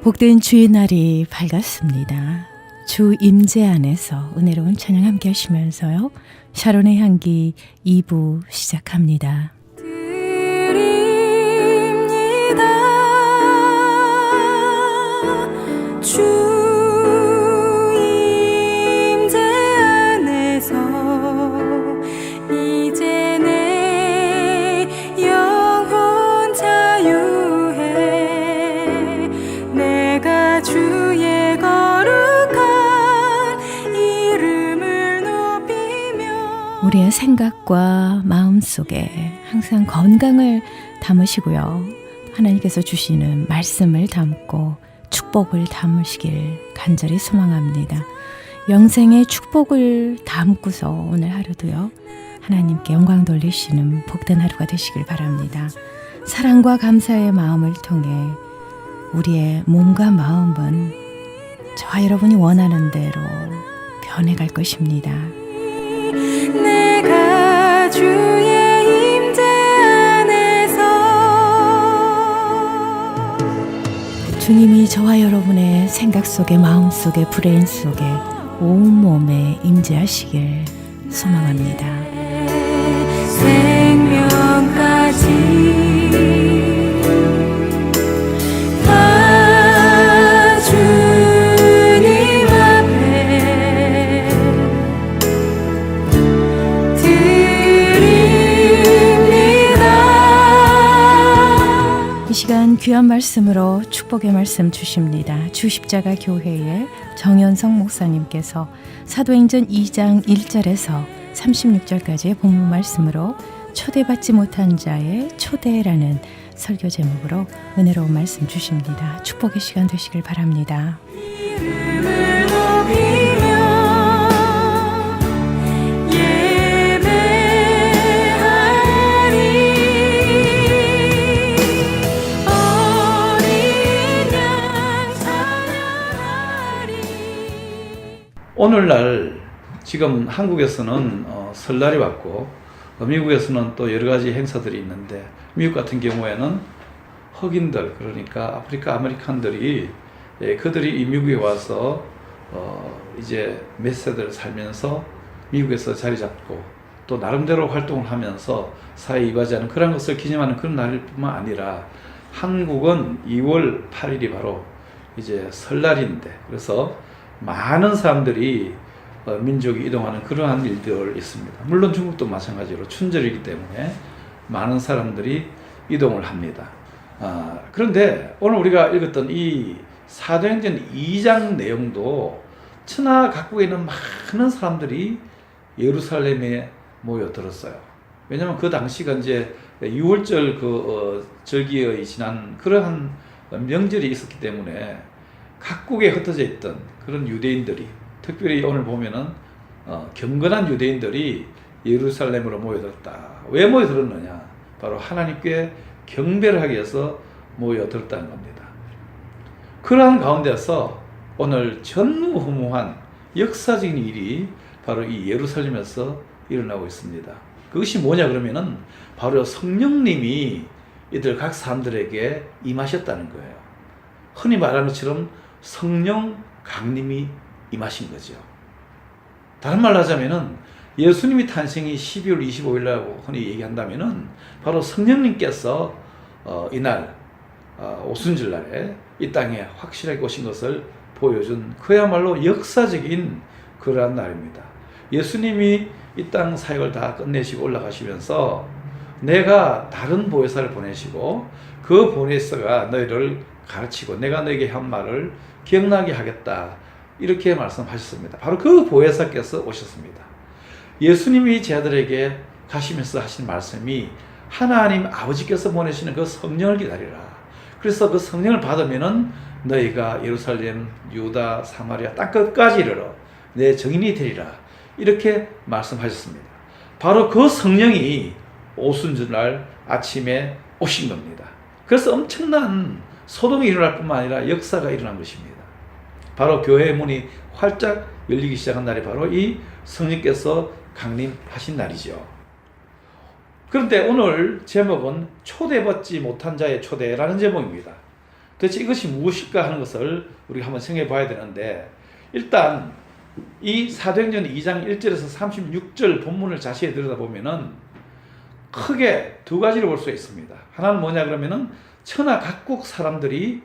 복된 주의 날이 밝았습니다. 주 임재 안에서 은혜로운 찬양 함께 하시면서요. 샤론의 향기 2부 시작합니다. 드립니다. 주 임재 안에서 이제 내 영혼 자유해. 내가 주의 거룩한 이름을 높이며 우리의 생각과 마음 속에 항상 건강을 담으시고요. 하나님께서 주시는 말씀을 담고 축복을 담으시길 간절히 소망합니다. 영생의 축복을 담고서 오늘 하루도요. 하나님께 영광 돌리시는 복된 하루가 되시길 바랍니다. 사랑과 감사의 마음을 통해 우리의 몸과 마음은 저와 여러분이 원하는 대로 변해갈 것입니다. 내가 주의 임재 안에서 주님이 저와 여러분의 생각 속에 마음 속에 브레인 속에 온몸에 임재하시길 소망합니다. 생명까지 다 주님 앞에 드립니다. 이 시간 귀한 말씀으로 축복의 말씀 주십니다. 주십자가 교회의 정현성 목사님께서 사도행전 2장 1절에서 36절까지의 본문 말씀으로 초대받지 못한 자의 초대라는 설교 제목으로 은혜로운 말씀 주십니다. 축복의 시간 되시길 바랍니다. 이름을 높이며 예배하리. 어린 양 찬양하리. 오늘날 지금 한국에서는 설날이 왔고 미국에서는 또 여러 가지 행사들이 있는데 미국 같은 경우에는 흑인들 그러니까 아프리카 아메리칸들이 그들이 이 미국에 와서 이제 몇 세대를 살면서 미국에서 자리 잡고 또 나름대로 활동을 하면서 사회에 이바지하는 그런 것을 기념하는 그런 날일 뿐만 아니라 한국은 2월 8일이 바로 이제 설날인데 그래서 많은 사람들이 민족이 이동하는 그러한 일들이 있습니다. 물론 중국도 마찬가지로 춘절이기 때문에 많은 사람들이 이동을 합니다. 그런데 오늘 우리가 읽었던 이 사도행전 2장 내용도 천하 각국에 있는 많은 사람들이 예루살렘에 모여들었어요. 왜냐하면 그 당시가 이제 6월절 절기의 지난 그러한 명절이 있었기 때문에 각국에 흩어져 있던 그런 유대인들이 특별히 오늘 보면은 경건한 유대인들이 예루살렘으로 모여들었다. 왜 모여들었느냐? 바로 하나님께 경배를 하기 위해서 모여들었다는 겁니다. 그러한 가운데서 오늘 전무후무한 역사적인 일이 바로 이 예루살렘에서 일어나고 있습니다. 그것이 뭐냐 그러면은 바로 성령님이 이들 각 사람들에게 임하셨다는 거예요. 흔히 말하는 것처럼 성령 강림이 임하신 거죠. 다른 말로 하자면은 예수님이 탄생이 12월 25일이라고 흔히 얘기한다면은 바로 성령님께서 이날 오순절날에 이 땅에 확실하게 오신 것을 보여준 그야말로 역사적인 그러한 날입니다. 예수님이 이 땅 사역을 다 끝내시고 올라가시면서 내가 다른 보혜사를 보내시고 그 보혜사가 너희를 가르치고 내가 너에게 한 말을 기억나게 하겠다. 이렇게 말씀하셨습니다. 바로 그 보혜사께서 오셨습니다. 예수님이 제자들에게 가시면서 하신 말씀이 하나님 아버지께서 보내시는 그 성령을 기다리라. 그래서 그 성령을 받으면은 너희가 예루살렘, 유다, 사마리아 땅 끝까지 이르러 내 증인이 되리라. 이렇게 말씀하셨습니다. 바로 그 성령이 오순절날 아침에 오신 겁니다. 그래서 엄청난 소동이 일어날 뿐만 아니라 역사가 일어난 것입니다. 바로 교회의 문이 활짝 열리기 시작한 날이 바로 이 성령께서 강림하신 날이죠. 그런데 오늘 제목은 초대받지 못한 자의 초대라는 제목입니다. 도대체 이것이 무엇일까 하는 것을 우리가 한번 생각해 봐야 되는데, 일단 이 사도행전 2장 1절에서 36절 본문을 자세히 들여다보면은 크게 두 가지를 볼 수 있습니다. 하나는 뭐냐 그러면은 천하 각국 사람들이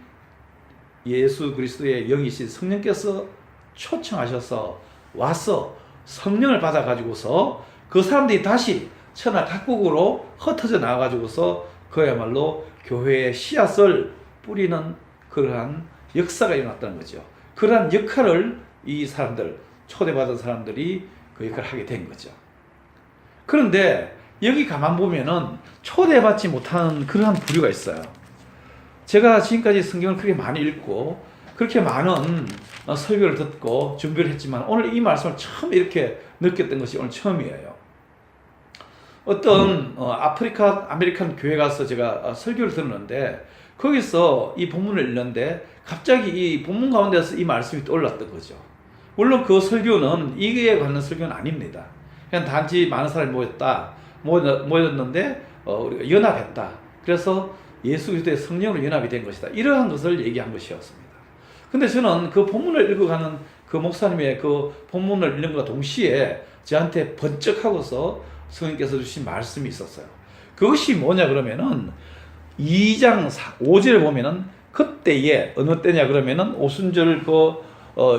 예수 그리스도의 영이신 성령께서 초청하셔서 와서 성령을 받아가지고서 그 사람들이 다시 천하 각국으로 흩어져 나와가지고서 그야말로 교회의 씨앗을 뿌리는 그러한 역사가 일어났다는 거죠. 그러한 역할을 이 사람들, 초대받은 사람들이 그 역할을 하게 된 거죠. 그런데 여기 가만 보면은 초대받지 못하는 그러한 부류가 있어요. 제가 지금까지 성경을 그렇게 많이 읽고 그렇게 많은 설교를 듣고 준비를 했지만 오늘 이 말씀을 처음 이렇게 느꼈던 것이 오늘 처음이에요. 어떤 아프리카 아메리칸 교회 가서 제가 설교를 들었는데 거기서 이 본문을 읽는데 갑자기 이 본문 가운데서 이 말씀이 떠올랐던 거죠. 물론 그 설교는 이에 관한 설교는 아닙니다. 그냥 단지 많은 사람이 모였는데 우리가 연합했다. 그래서 예수 그리스도의 성령으로 연합이 된 것이다. 이러한 것을 얘기한 것이었습니다. 근데 저는 그 본문을 읽어가는 그 목사님의 그 본문을 읽는 것과 동시에 저한테 번쩍하고서 성령께서 주신 말씀이 있었어요. 그것이 뭐냐 그러면은 2장 5절에 보면은 그때에 어느 때냐 그러면은 오순절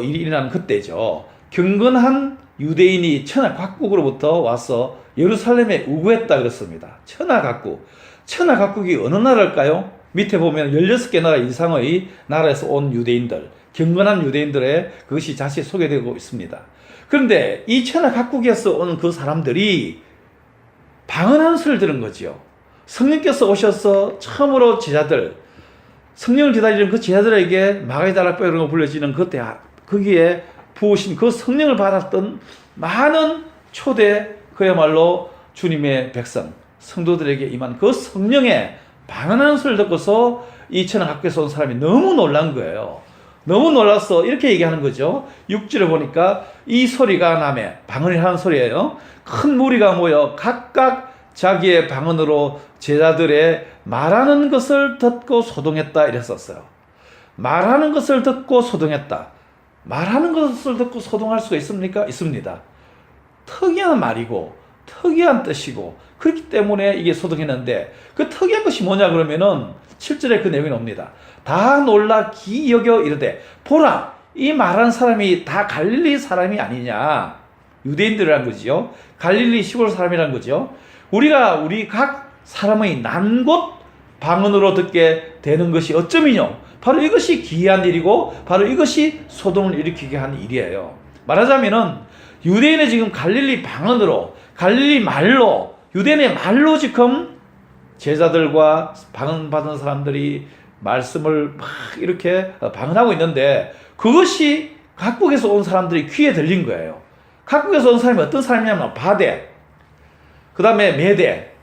일이 일어나는 그때죠. 경건한 유대인이 천하 각국으로부터 와서 예루살렘에 우거했다 그랬습니다. 천하 각국. 천하 각국이 어느 나라일까요? 밑에 보면 16개 나라 이상의 나라에서 온 유대인들, 경건한 유대인들의 그것이 자세히 소개되고 있습니다. 그런데 이 천하 각국에서 온 그 사람들이 방언하는 소리를 들은 거죠. 성령께서 오셔서 처음으로 제자들, 성령을 기다리는 그 제자들에게 마가다락배라고 불려지는 그때 거기에 부으신 그 성령을 받았던 많은 초대 그야말로 주님의 백성, 성도들에게 임한 그 성령의 방언하는 소리를 듣고서 이 천하 각국에서 온 사람이 너무 놀란 거예요. 너무 놀라서 이렇게 얘기하는 거죠. 6절에 보니까 이 소리가 남의 방언을 하는 소리예요. 큰 무리가 모여 각각 자기의 방언으로 제자들의 말하는 것을 듣고 소동했다 이랬었어요. 말하는 것을 듣고 소동했다. 말하는 것을 듣고 소동할 수가 있습니까? 있습니다. 특이한 말이고 특이한 뜻이고 그렇기 때문에 이게 소동했는데 그 특이한 것이 뭐냐 그러면은 7절에 그 내용이 옵니다. 다 놀라 기여겨 이르되 보라 이 말하는 사람이 다 갈릴리 사람이 아니냐. 유대인들이란 거지요. 갈릴리 시골 사람이란 거죠. 우리 각 사람의 난 곳 방언으로 듣게 되는 것이 어쩌면요. 바로 이것이 기이한 일이고 바로 이것이 소동을 일으키게 한 일이에요. 말하자면은 유대인의 지금 갈릴리 방언으로 갈릴리 말로 유대인의 말로 지금 제자들과 방언 받은 사람들이 말씀을 막 이렇게 방언하고 있는데 그것이 각국에서 온 사람들이 귀에 들린 거예요. 각국에서 온 사람이 어떤 사람이냐면 바데, 그 다음에 메데,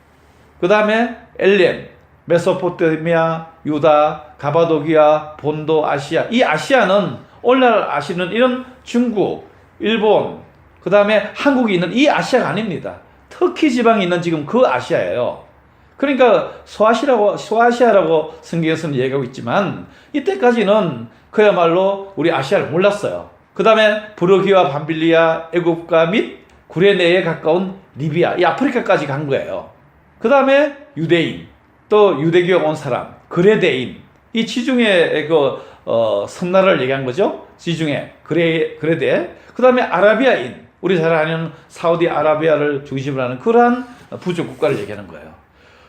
그 다음에 엘렘, 메소포타미아, 유다, 가바도기아, 본도, 아시아. 이 아시아는 오늘날 아시는 이런 중국, 일본, 그 다음에 한국이 있는 이 아시아가 아닙니다. 터키 지방에 있는 지금 그 아시아예요. 그러니까 소아시아라고 성경에서는 얘기하고 있지만 이때까지는 그야말로 우리 아시아를 몰랐어요. 그 다음에 브르기와 밤빌리아, 애국가 및 구레네에 가까운 리비아, 이 아프리카까지 간 거예요. 그 다음에 유대인, 또 유대교에 온 사람, 그레데인, 이 지중해 섬나라를 얘기한 거죠. 지중해, 그레데. 그 다음에 아라비아인, 우리 잘 아는 사우디아라비아를 중심으로 하는 그러한 부족 국가를 얘기하는 거예요.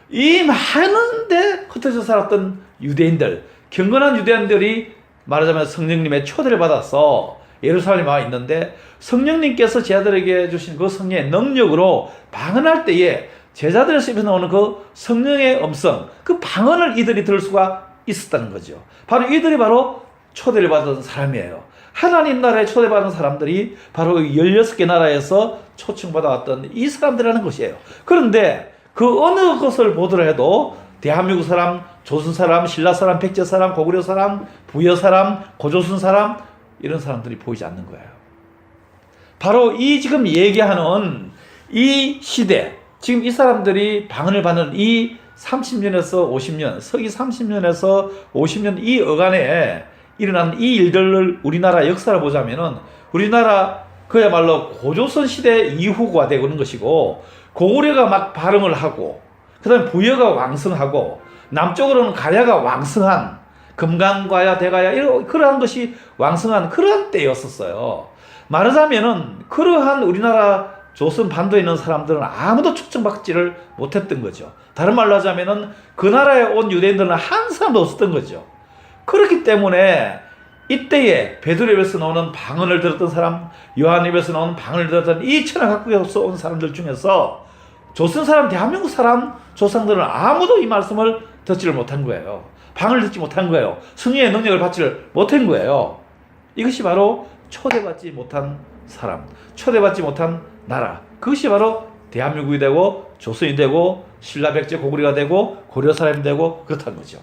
이 많은데 흩어져 살았던 유대인들, 경건한 유대인들이 말하자면 성령님의 초대를 받아서 예루살렘에 와 있는데 성령님께서 제자들에게 주신 그 성령의 능력으로 방언할 때에 제자들에서 입에서 나오는 그 성령의 음성, 그 방언을 이들이 들을 수가 있었다는 거죠. 바로 이들이 바로 초대를 받은 사람이에요. 하나님 나라에 초대받은 사람들이 바로 16개 나라에서 초청받아왔던 이 사람들이라는 것이에요. 그런데 그 어느 것을 보더라도 대한민국 사람, 조선 사람, 신라 사람, 백제 사람, 고구려 사람, 부여 사람, 고조선 사람 이런 사람들이 보이지 않는 거예요. 바로 이 지금 얘기하는 이 시대, 지금 이 사람들이 방언을 받는 이 30년에서 50년, 서기 30년에서 50년 이 어간에 일어난 이 일들을 우리나라 역사를 보자면은 우리나라 그야말로 고조선 시대 이후가 되고 있는 것이고, 고구려가 막 발흥을 하고, 그 다음에 부여가 왕성하고, 남쪽으로는 가야가 왕성한, 금강과야 대가야 이런 그러한 것이 왕성한 그런 때였었어요. 말하자면은 그러한 우리나라 조선 반도에 있는 사람들은 아무도 초청받지를 못했던 거죠. 다른 말로 하자면은 그 나라에 온 유대인들은 한 사람도 없었던 거죠. 그렇기 때문에 이때에 베드로 입에서 나오는 방언을 들었던 사람, 요한 입에서 나오는 방언을 들었던 이 천하각국에서 온 사람들 중에서 조선 사람, 대한민국 사람 조상들은 아무도 이 말씀을 듣지를 못한 거예요. 방언을 듣지 못한 거예요. 성령의 능력을 받지를 못한 거예요. 이것이 바로 초대받지 못한 사람, 초대받지 못한 나라, 그것이 바로 대한민국이 되고 조선이 되고 신라 백제 고구려가 되고 고려 사람이 되고 그렇다는 거죠.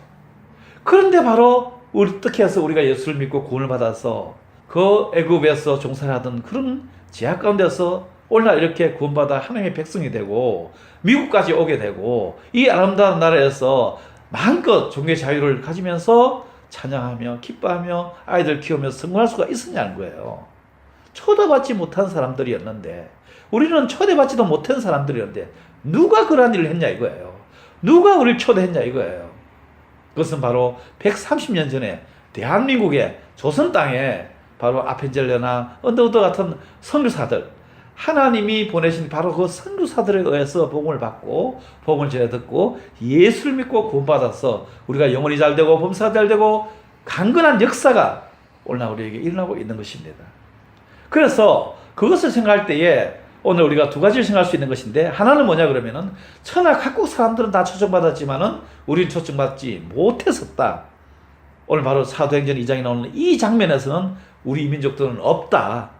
그런데 바로 어떻게 해서 우리가 예수를 믿고 구원을 받아서 그 애굽에서 종살이하던 그런 제약 가운데서 오늘날 이렇게 구원받아 하나님의 백성이 되고 미국까지 오게 되고 이 아름다운 나라에서 마음껏 종교의 자유를 가지면서 찬양하며 기뻐하며 아이들 키우면서 성공할 수가 있었냐는 거예요. 초대받지 못한 사람들이었는데, 우리는 초대받지도 못한 사람들이었는데 누가 그러한 일을 했냐 이거예요. 누가 우리를 초대했냐 이거예요. 그것은 바로 130년 전에 대한민국의 조선 땅에 바로 아펜젤레나 언더우드 같은 선교사들, 하나님이 보내신 바로 그 선교사들에 의해서 복음을 받고 복음을 전해 듣고 예수를 믿고 구원받아서 우리가 영혼이 잘 되고 범사가 잘 되고 강건한 역사가 오늘날 우리에게 일어나고 있는 것입니다. 그래서 그것을 생각할 때에 오늘 우리가 두 가지를 생각할 수 있는 것인데, 하나는 뭐냐 그러면은 천하 각국 사람들은 다 초청받았지만은 우리는 초청받지 못했었다. 오늘 바로 사도행전 2장에 나오는 이 장면에서는 우리 민족들은 없다.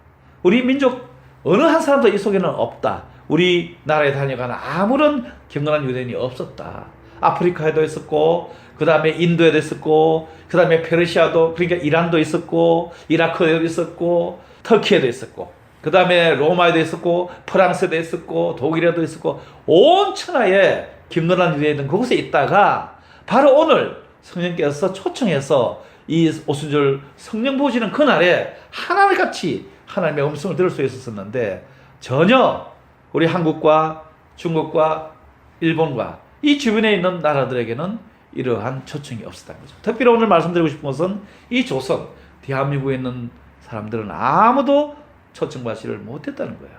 우리 민족 어느 한 사람도 이 속에는 없다. 우리나라에 다녀가는 아무런 경건한 유대인이 없었다. 아프리카에도 있었고, 그 다음에 인도에도 있었고, 그 다음에 페르시아도, 그러니까 이란도 있었고, 이라크에도 있었고, 터키에도 있었고, 그 다음에 로마에도 있었고, 프랑스에도 있었고, 독일에도 있었고, 온 천하에 경건한 유대인은 그곳에 있다가 바로 오늘 성령께서 초청해서 이 오순절 성령 보시는 그날에 하나님같이 하나님의 음성을 들을 수 있었는데, 전혀 우리 한국과 중국과 일본과 이 주변에 있는 나라들에게는 이러한 초청이 없었다는 거죠. 특별히 오늘 말씀드리고 싶은 것은 이 조선, 대한민국에 있는 사람들은 아무도 초청받지를 못했다는 거예요.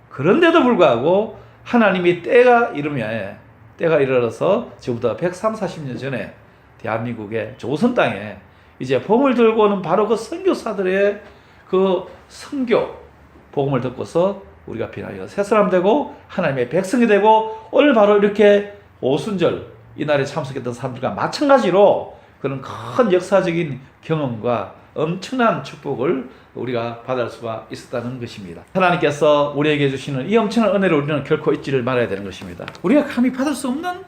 그런데도 불구하고 하나님이 때가 이르러서 지금부터 130, 40년 전에 대한민국의 조선 땅에 이제 복음을 들고 오는 바로 그 선교사들의 그 선교 복음을 듣고서 우리가 비나이가 새 사람 되고 하나님의 백성이 되고 오늘 바로 이렇게 오순절 이날에 참석했던 사람들과 마찬가지로 그런 큰 역사적인 경험과 엄청난 축복을 우리가 받을 수가 있었다는 것입니다. 하나님께서 우리에게 주시는 이 엄청난 은혜를 우리는 결코 잊지를 말아야 되는 것입니다. 우리가 감히 받을 수 없는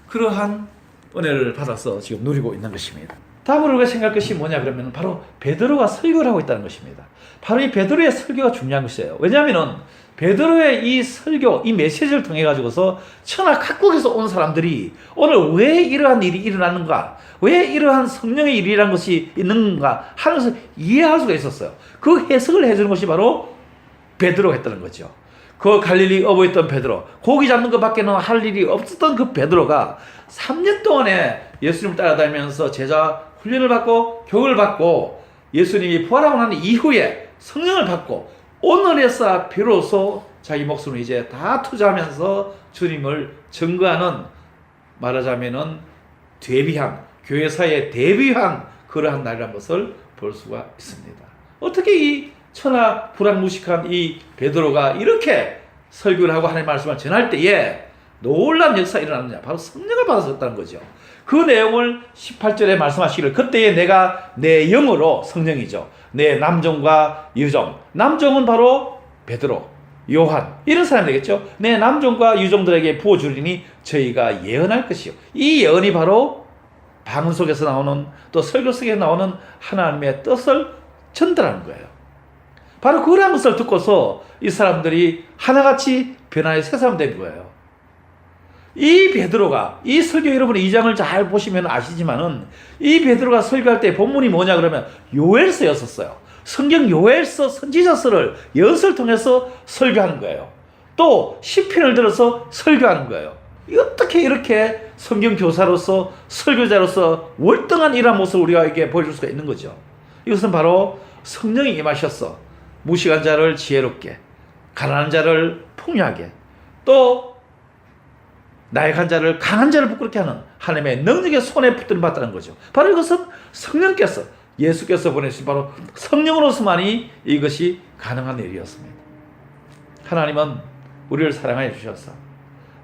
그러한 은혜를 받아서 지금 누리고 있는 것입니다. 다음으로 우리가 생각할 것이 뭐냐 그러면 바로 베드로가 설교를 하고 있다는 것입니다. 바로 이 베드로의 설교가 중요한 것이에요. 왜냐하면 베드로의 이 설교, 이 메시지를 통해 가지고서 천하 각국에서 온 사람들이 오늘 왜 이러한 일이 일어나는가, 왜 이러한 성령의 일이라는 것이 있는가 하는 것을 이해할 수가 있었어요. 그 해석을 해주는 것이 바로 베드로가 했다는 거죠. 그 갈릴리 어부에 있던 베드로, 고기 잡는 것밖에는 할 일이 없었던 그 베드로가 3년 동안에 예수님을 따라다니면서 제자 훈련을 받고 교육을 받고 예수님이 부활하고 난 이후에 성령을 받고 오늘에서 비로소 자기 목숨을 이제 다 투자하면서 주님을 증거하는, 말하자면은 데뷔한, 교회사에 데뷔한 그러한 날이라는 것을 볼 수가 있습니다. 어떻게 이 천하 불황무식한 이 베드로가 이렇게 설교를 하고 하나님의 말씀을 전할 때에 놀라운 역사가 일어났느냐? 바로 성령을 받았었다는 거죠. 그 내용을 18절에 말씀하시기를 그때에 내가 내 영으로, 성령이죠, 내 남종과 유종, 남종은 바로 베드로, 요한 이런 사람이 되겠죠. 내 남종과 유종들에게 부어주리니 저희가 예언할 것이요. 이 예언이 바로 방언 속에서 나오는, 또 설교 속에 나오는 하나님의 뜻을 전달하는 거예요. 바로 그런 것을 듣고서 이 사람들이 하나같이 변화의 새 사람 된 거예요. 이 베드로가 이 설교 여러분이 2장을 잘 보시면 아시지만은 이 베드로가 설교할 때 본문이 뭐냐 그러면 요엘서였었어요. 성경 요엘서 선지자서를 연설을 통해서 설교하는 거예요. 또 시편을 들어서 설교하는 거예요. 어떻게 이렇게 성경 교사로서 설교자로서 월등한 이러한 모습을 우리가 이렇게 보여줄 수가 있는 거죠. 이것은 바로 성령이 임하셔서 무식한 자를 지혜롭게, 가난한 자를 풍요하게, 또 나약한 자를 강한 자를 부끄럽게 하는 하나님의 능력의 손에 붙들림 받다는 거죠. 바로 이것은 성령께서, 예수께서 보내신 바로 성령으로서만이 이것이 가능한 일이었습니다. 하나님은 우리를 사랑하여 주셔서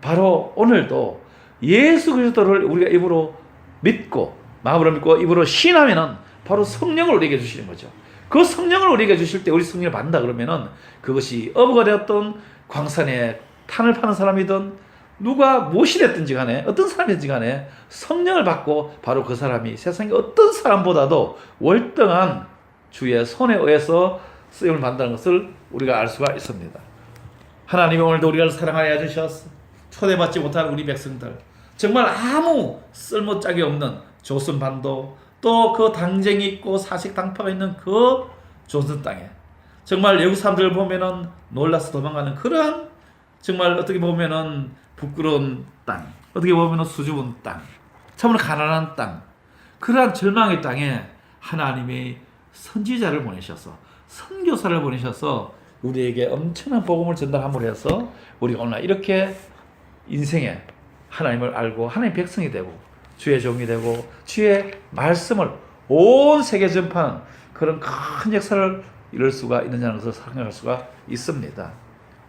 바로 오늘도 예수 그리스도를 우리가 입으로 믿고, 마음으로 믿고 입으로 신하면은 바로 성령을 우리에게 주시는 거죠. 그 성령을 우리에게 주실 때 우리 성령을 받는다 그러면은 그것이 어부가 되었던 광산에 탄을 파는 사람이든 누가 무엇이 됐든지 간에 어떤 사람이든지 간에 성령을 받고 바로 그 사람이 세상의 어떤 사람보다도 월등한 주의 손에 의해서 쓰임을 받는다는 것을 우리가 알 수가 있습니다. 하나님이 오늘도 우리를 사랑하여 주셔서 초대받지 못한 우리 백성들, 정말 아무 쓸모짝이 없는 조선반도, 또 그 당쟁이 있고 사식당파가 있는 그 조선 땅에 정말 외국 사람들을 보면은 놀라서 도망가는 그러한, 정말 어떻게 보면은 부끄러운 땅, 어떻게 보면은 수줍은 땅, 참으로 가난한 땅, 그러한 절망의 땅에 하나님이 선지자를 보내셔서, 선교사를 보내셔서 우리에게 엄청난 복음을 전달함으로 해서 우리가 오늘 이렇게 인생에 하나님을 알고 하나님의 백성이 되고 주의 종이 되고 주의 말씀을 온 세계 전파하는 그런 큰 역사를 이룰 수가 있느냐는 것을 생각할 수가 있습니다.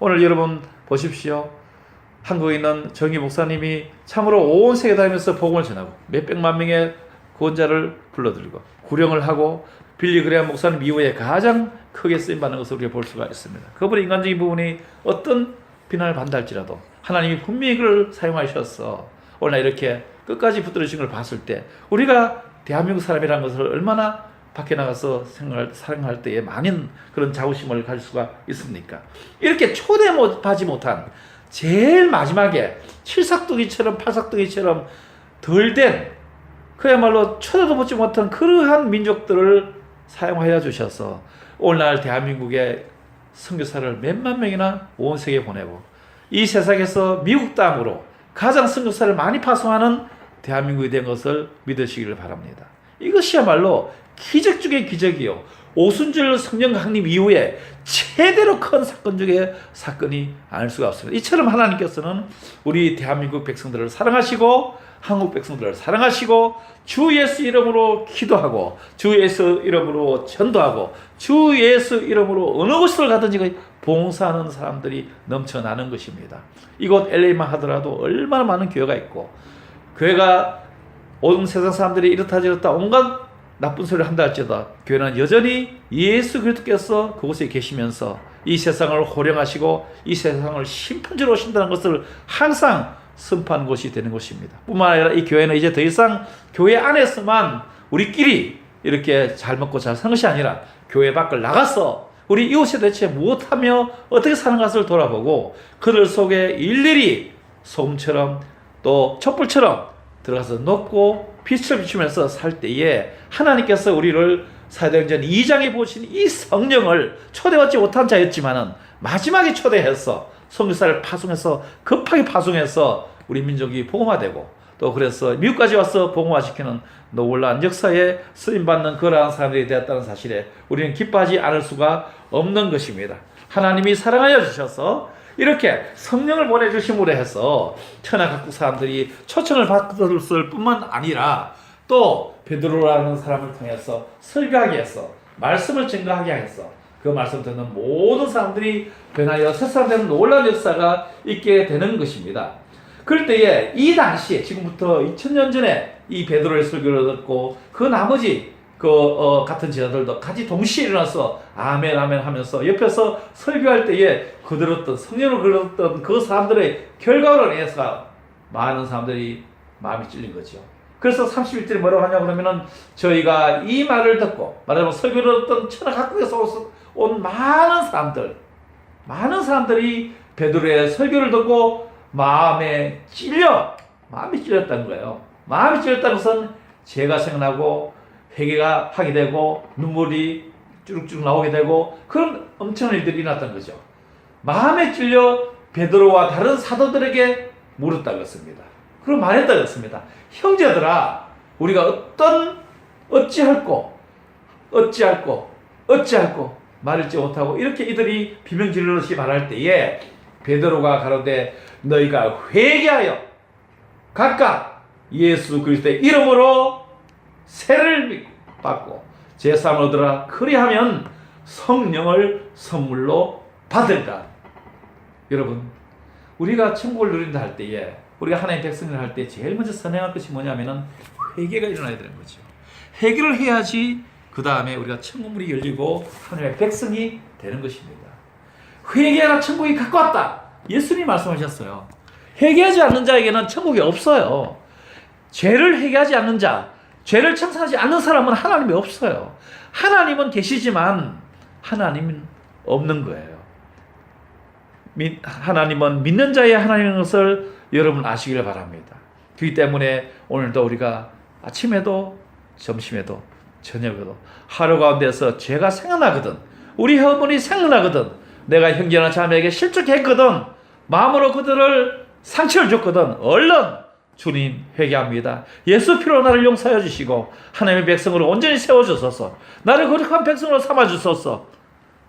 오늘 여러분 보십시오. 한국에 있는 정희 목사님이 참으로 온 세계 다니면서 복음을 전하고 몇백만 명의 구원자를 불러들이고 구령을 하고 빌리 그레이엄 목사님 이후에 가장 크게 쓰임받는 것을 우리가 볼 수가 있습니다. 그분의 인간적인 부분이 어떤 비난을 받을지라도 하나님이 분명히 그를 사용하셔서 오늘 이렇게 끝까지 붙들으신 걸 봤을 때 우리가 대한민국 사람이라는 것을 얼마나 밖에 나가서 사랑할 때에 많은 그런 자부심을 가질 수가 있습니까? 이렇게 초대하지 못한 제일 마지막에 칠삭두기처럼 팔삭두기처럼 덜 된 그야말로 초대도 받지 못한 그러한 민족들을 사용하여 주셔서 오늘날 대한민국의 선교사를 몇만 명이나 온 세계에 보내고 이 세상에서 미국 땅으로 가장 선교사를 많이 파송하는 대한민국이 된 것을 믿으시기를 바랍니다. 이것이야말로 기적 중의 기적이요, 오순절 성령 강림 이후에 최대로 큰 사건 중에 사건이 아닐 수가 없습니다. 이처럼 하나님께서는 우리 대한민국 백성들을 사랑하시고 한국 백성들을 사랑하시고 주 예수 이름으로 기도하고 주 예수 이름으로 전도하고 주 예수 이름으로 어느 곳을 가든지 봉사하는 사람들이 넘쳐나는 것입니다. 이곳 LA만 하더라도 얼마나 많은 교회가 있고, 교회가 온 세상 사람들이 이렇다 저렇다 온갖 나쁜 소리를 한다 할지라도 교회는 여전히 예수 그리스도께서 그곳에 계시면서 이 세상을 호령하시고 이 세상을 심판주로 오신다는 것을 항상 선포하는 곳이 되는 것입니다. 뿐만 아니라 이 교회는 이제 더 이상 교회 안에서만 우리끼리 이렇게 잘 먹고 잘 사는 것이 아니라 교회 밖을 나가서 우리 이웃에 대체 무엇하며 어떻게 사는 것을 돌아보고 그들 속에 일일이 소금처럼 또 촛불처럼 들어가서 녹고 빛을 비추면서 살 때에 하나님께서 우리를 사도행전 2장에 보신 이 성령을 초대받지 못한 자였지만은 마지막에 초대해서 선교사를 파송해서 급하게 파송해서 우리 민족이 복음화되고 또 그래서 미국까지 와서 복음화시키는 놀라운 역사에 쓰임받는 그러한 사람들이 되었다는 사실에 우리는 기뻐하지 않을 수가 없는 것입니다. 하나님이 사랑하여 주셔서 이렇게 성령을 보내주심으로 해서 천하 각국 사람들이 초청을 받았을 뿐만 아니라 또 베드로라는 사람을 통해서 설교하게 해서 말씀을 증거하게 해서 그 말씀 듣는 모든 사람들이 변하여 새사람 되는 놀라운 역사가 있게 되는 것입니다. 그럴 때에 이 당시에 지금부터 2000년 전에 이 베드로의 설교를 듣고 그 나머지 같은 제자들도 같이 동시에 일어나서 아멘 아멘 하면서 옆에서 설교할 때에 그들었던 성령을 그렸던 그 사람들의 결과로 인해서 많은 사람들이 마음이 찔린 거죠. 그래서 31절에 뭐라고 하냐 그러면은 저희가 이 말을 듣고 말하자면 설교를 듣던 천하 각국에서 온 많은 사람들이 베드로의 설교를 듣고 마음이 찔렸다는 거예요. 마음이 찔렸다는 것은 죄가 생각나고 회개가 하게 되고 눈물이 쭈룩쭈룩 나오게 되고 그런 엄청난 일들이 일어났다는 거죠. 마음에 찔려 베드로와 다른 사도들에게 물었다고 했습니다. 그럼 말했다고 했습니다. 형제들아, 우리가 어찌할꼬 말을지 못하고 이렇게 이들이 비명질러시 말할 때에 베드로가 가로되 너희가 회개하여 각각 예수 그리스도의 이름으로 세를 받고 제사함을 얻으라. 그리하면 성령을 선물로 받을까. 여러분, 우리가 천국을 누린다 할 때에, 우리가 하나님의 백성을 할 때 제일 먼저 선행할 것이 뭐냐면은 회개가 일어나야 되는 거죠. 회개를 해야지 그 다음에 우리가 천국문이 열리고 하나님의 백성이 되는 것입니다. 회개하라, 천국이 가까웠다. 예수님이 말씀하셨어요. 회개하지 않는 자에게는 천국이 없어요. 죄를 회개하지 않는 자, 죄를 청산하지 않는 사람은 하나님이 없어요. 하나님은 계시지만 하나님은 없는 거예요. 하나님은 믿는 자의 하나님인 것을 여러분 아시기를 바랍니다. 그렇기 때문에 오늘도 우리가 아침에도 점심에도 저녁에도 하루 가운데서 죄가 생각나거든, 우리 어머니 생각나거든, 내가 형제나 자매에게 실족했거든, 마음으로 그들을 상처를 줬거든, 얼른 주님 회개합니다. 예수 피로 나를 용서해 주시고 하나님의 백성으로 온전히 세워주소서. 나를 거룩한 백성으로 삼아주소서.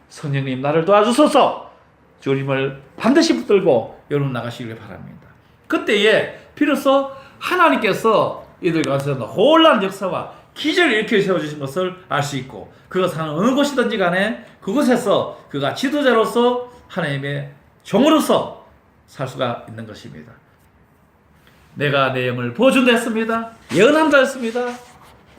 성령님 나를 도와주소서. 주님을 반드시 붙들고 여러분 나가시길 바랍니다. 그때에 비로소 하나님께서 이들 가운데서 놀라운 역사와 기적을 일으켜 세워주신 것을 알 수 있고, 그것은 어느 곳이든지 간에 그곳에서 그가 지도자로서 하나님의 종으로서 살 수가 있는 것입니다. 내가 내 영을 보여준다 했습니다. 예언한다 했습니다.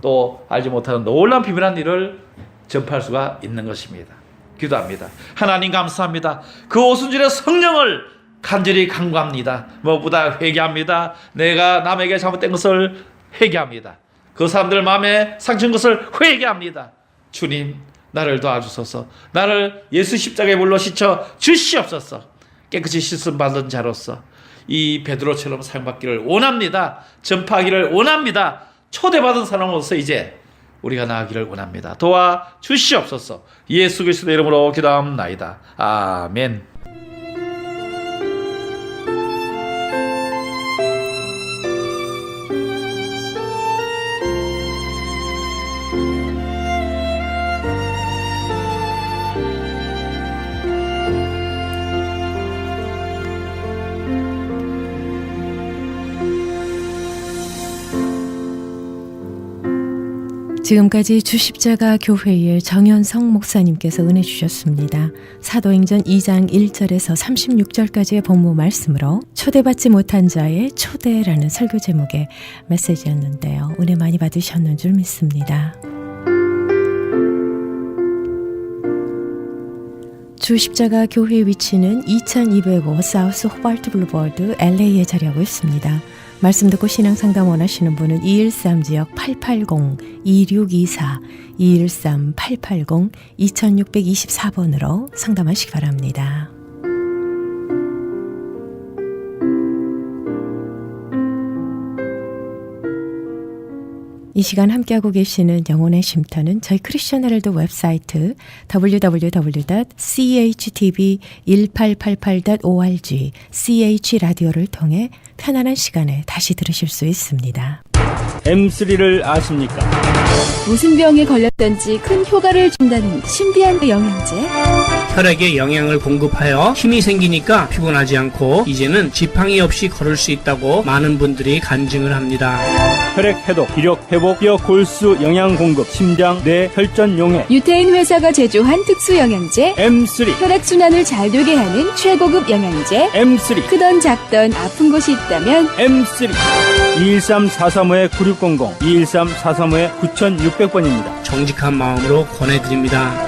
또 알지 못하는 놀라운 비밀한 일을 전파할 수가 있는 것입니다. 기도합니다. 하나님 감사합니다. 그 오순절의 성령을 간절히 간구합니다. 무엇보다 회개합니다. 내가 남에게 잘못된 것을 회개합니다. 그 사람들 마음에 상처인 것을 회개합니다. 주님 나를 도와주소서. 나를 예수 십자가에 물로 씻어 주시옵소서. 깨끗이 씻음 받은 자로서 이 베드로처럼 사용받기를 원합니다. 전파하기를 원합니다. 초대받은 사람으로서 이제 우리가 나아가기를 원합니다. 도와 주시옵소서. 예수 그리스도의 이름으로 기도합나이다. 아멘. 지금까지 주십자가 교회의 정현성 목사님께서 은혜 주셨습니다. 사도행전 2장 1절에서 36절까지의 본무 말씀으로 초대받지 못한 자의 초대라는 설교 제목의 메시지였는데요. 은혜 많이 받으셨는 줄 믿습니다. 주십자가 교회의 위치는 2205 사우스 호발트 블루버드 LA에 자리하고 있습니다. 말씀 듣고 신앙상담 원하시는 분은 213지역 880-2624, 213-880-2624번으로 상담하시기 바랍니다. 이 시간 함께하고 계시는 영혼의 쉼터는 저희 크리스천 헤럴드 웹사이트 www.chtv1888.org ch라디오를 통해 편안한 시간에 다시 들으실 수 있습니다. M3를 아십니까? 무슨 병에 걸렸던지 큰 효과를 준다는 신비한 영양제. 혈액에 영양을 공급하여 힘이 생기니까 피곤하지 않고 이제는 지팡이 없이 걸을 수 있다고 많은 분들이 간증을 합니다. 혈액 해독, 기력 회복, 뼈 골수 영양 공급, 심장, 뇌, 혈전 용해. 유태인 회사가 제조한 특수 영양제. M3, 혈액순환을 잘 되게 하는 최고급 영양제. M3, 크던 작던 아픈 곳이 있다면 M3. 213-435-9600, 213-435-9600번입니다. 정직한 마음으로 권해드립니다.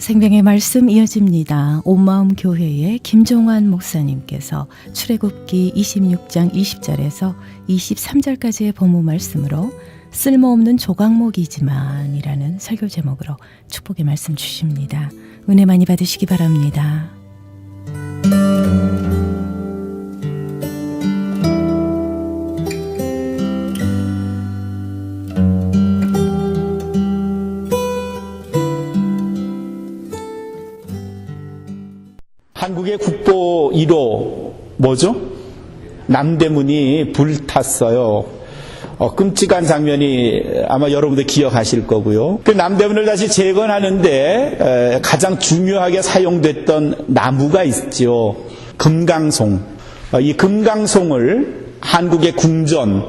생명의 말씀 이어집니다. 온마음 교회의 김종환 목사님께서 출애굽기 26장 20절에서 23절까지의 본문 말씀으로 쓸모없는 조각목이지만 이라는 설교 제목으로 축복의 말씀 주십니다. 은혜 많이 받으시기 바랍니다. 한국의 국보 1호 뭐죠? 남대문이 불탔어요. 끔찍한 장면이 아마 여러분들 기억하실 거고요. 그 남대문을 다시 재건하는데 가장 중요하게 사용됐던 나무가 있죠. 금강송. 이 금강송을 한국의 궁전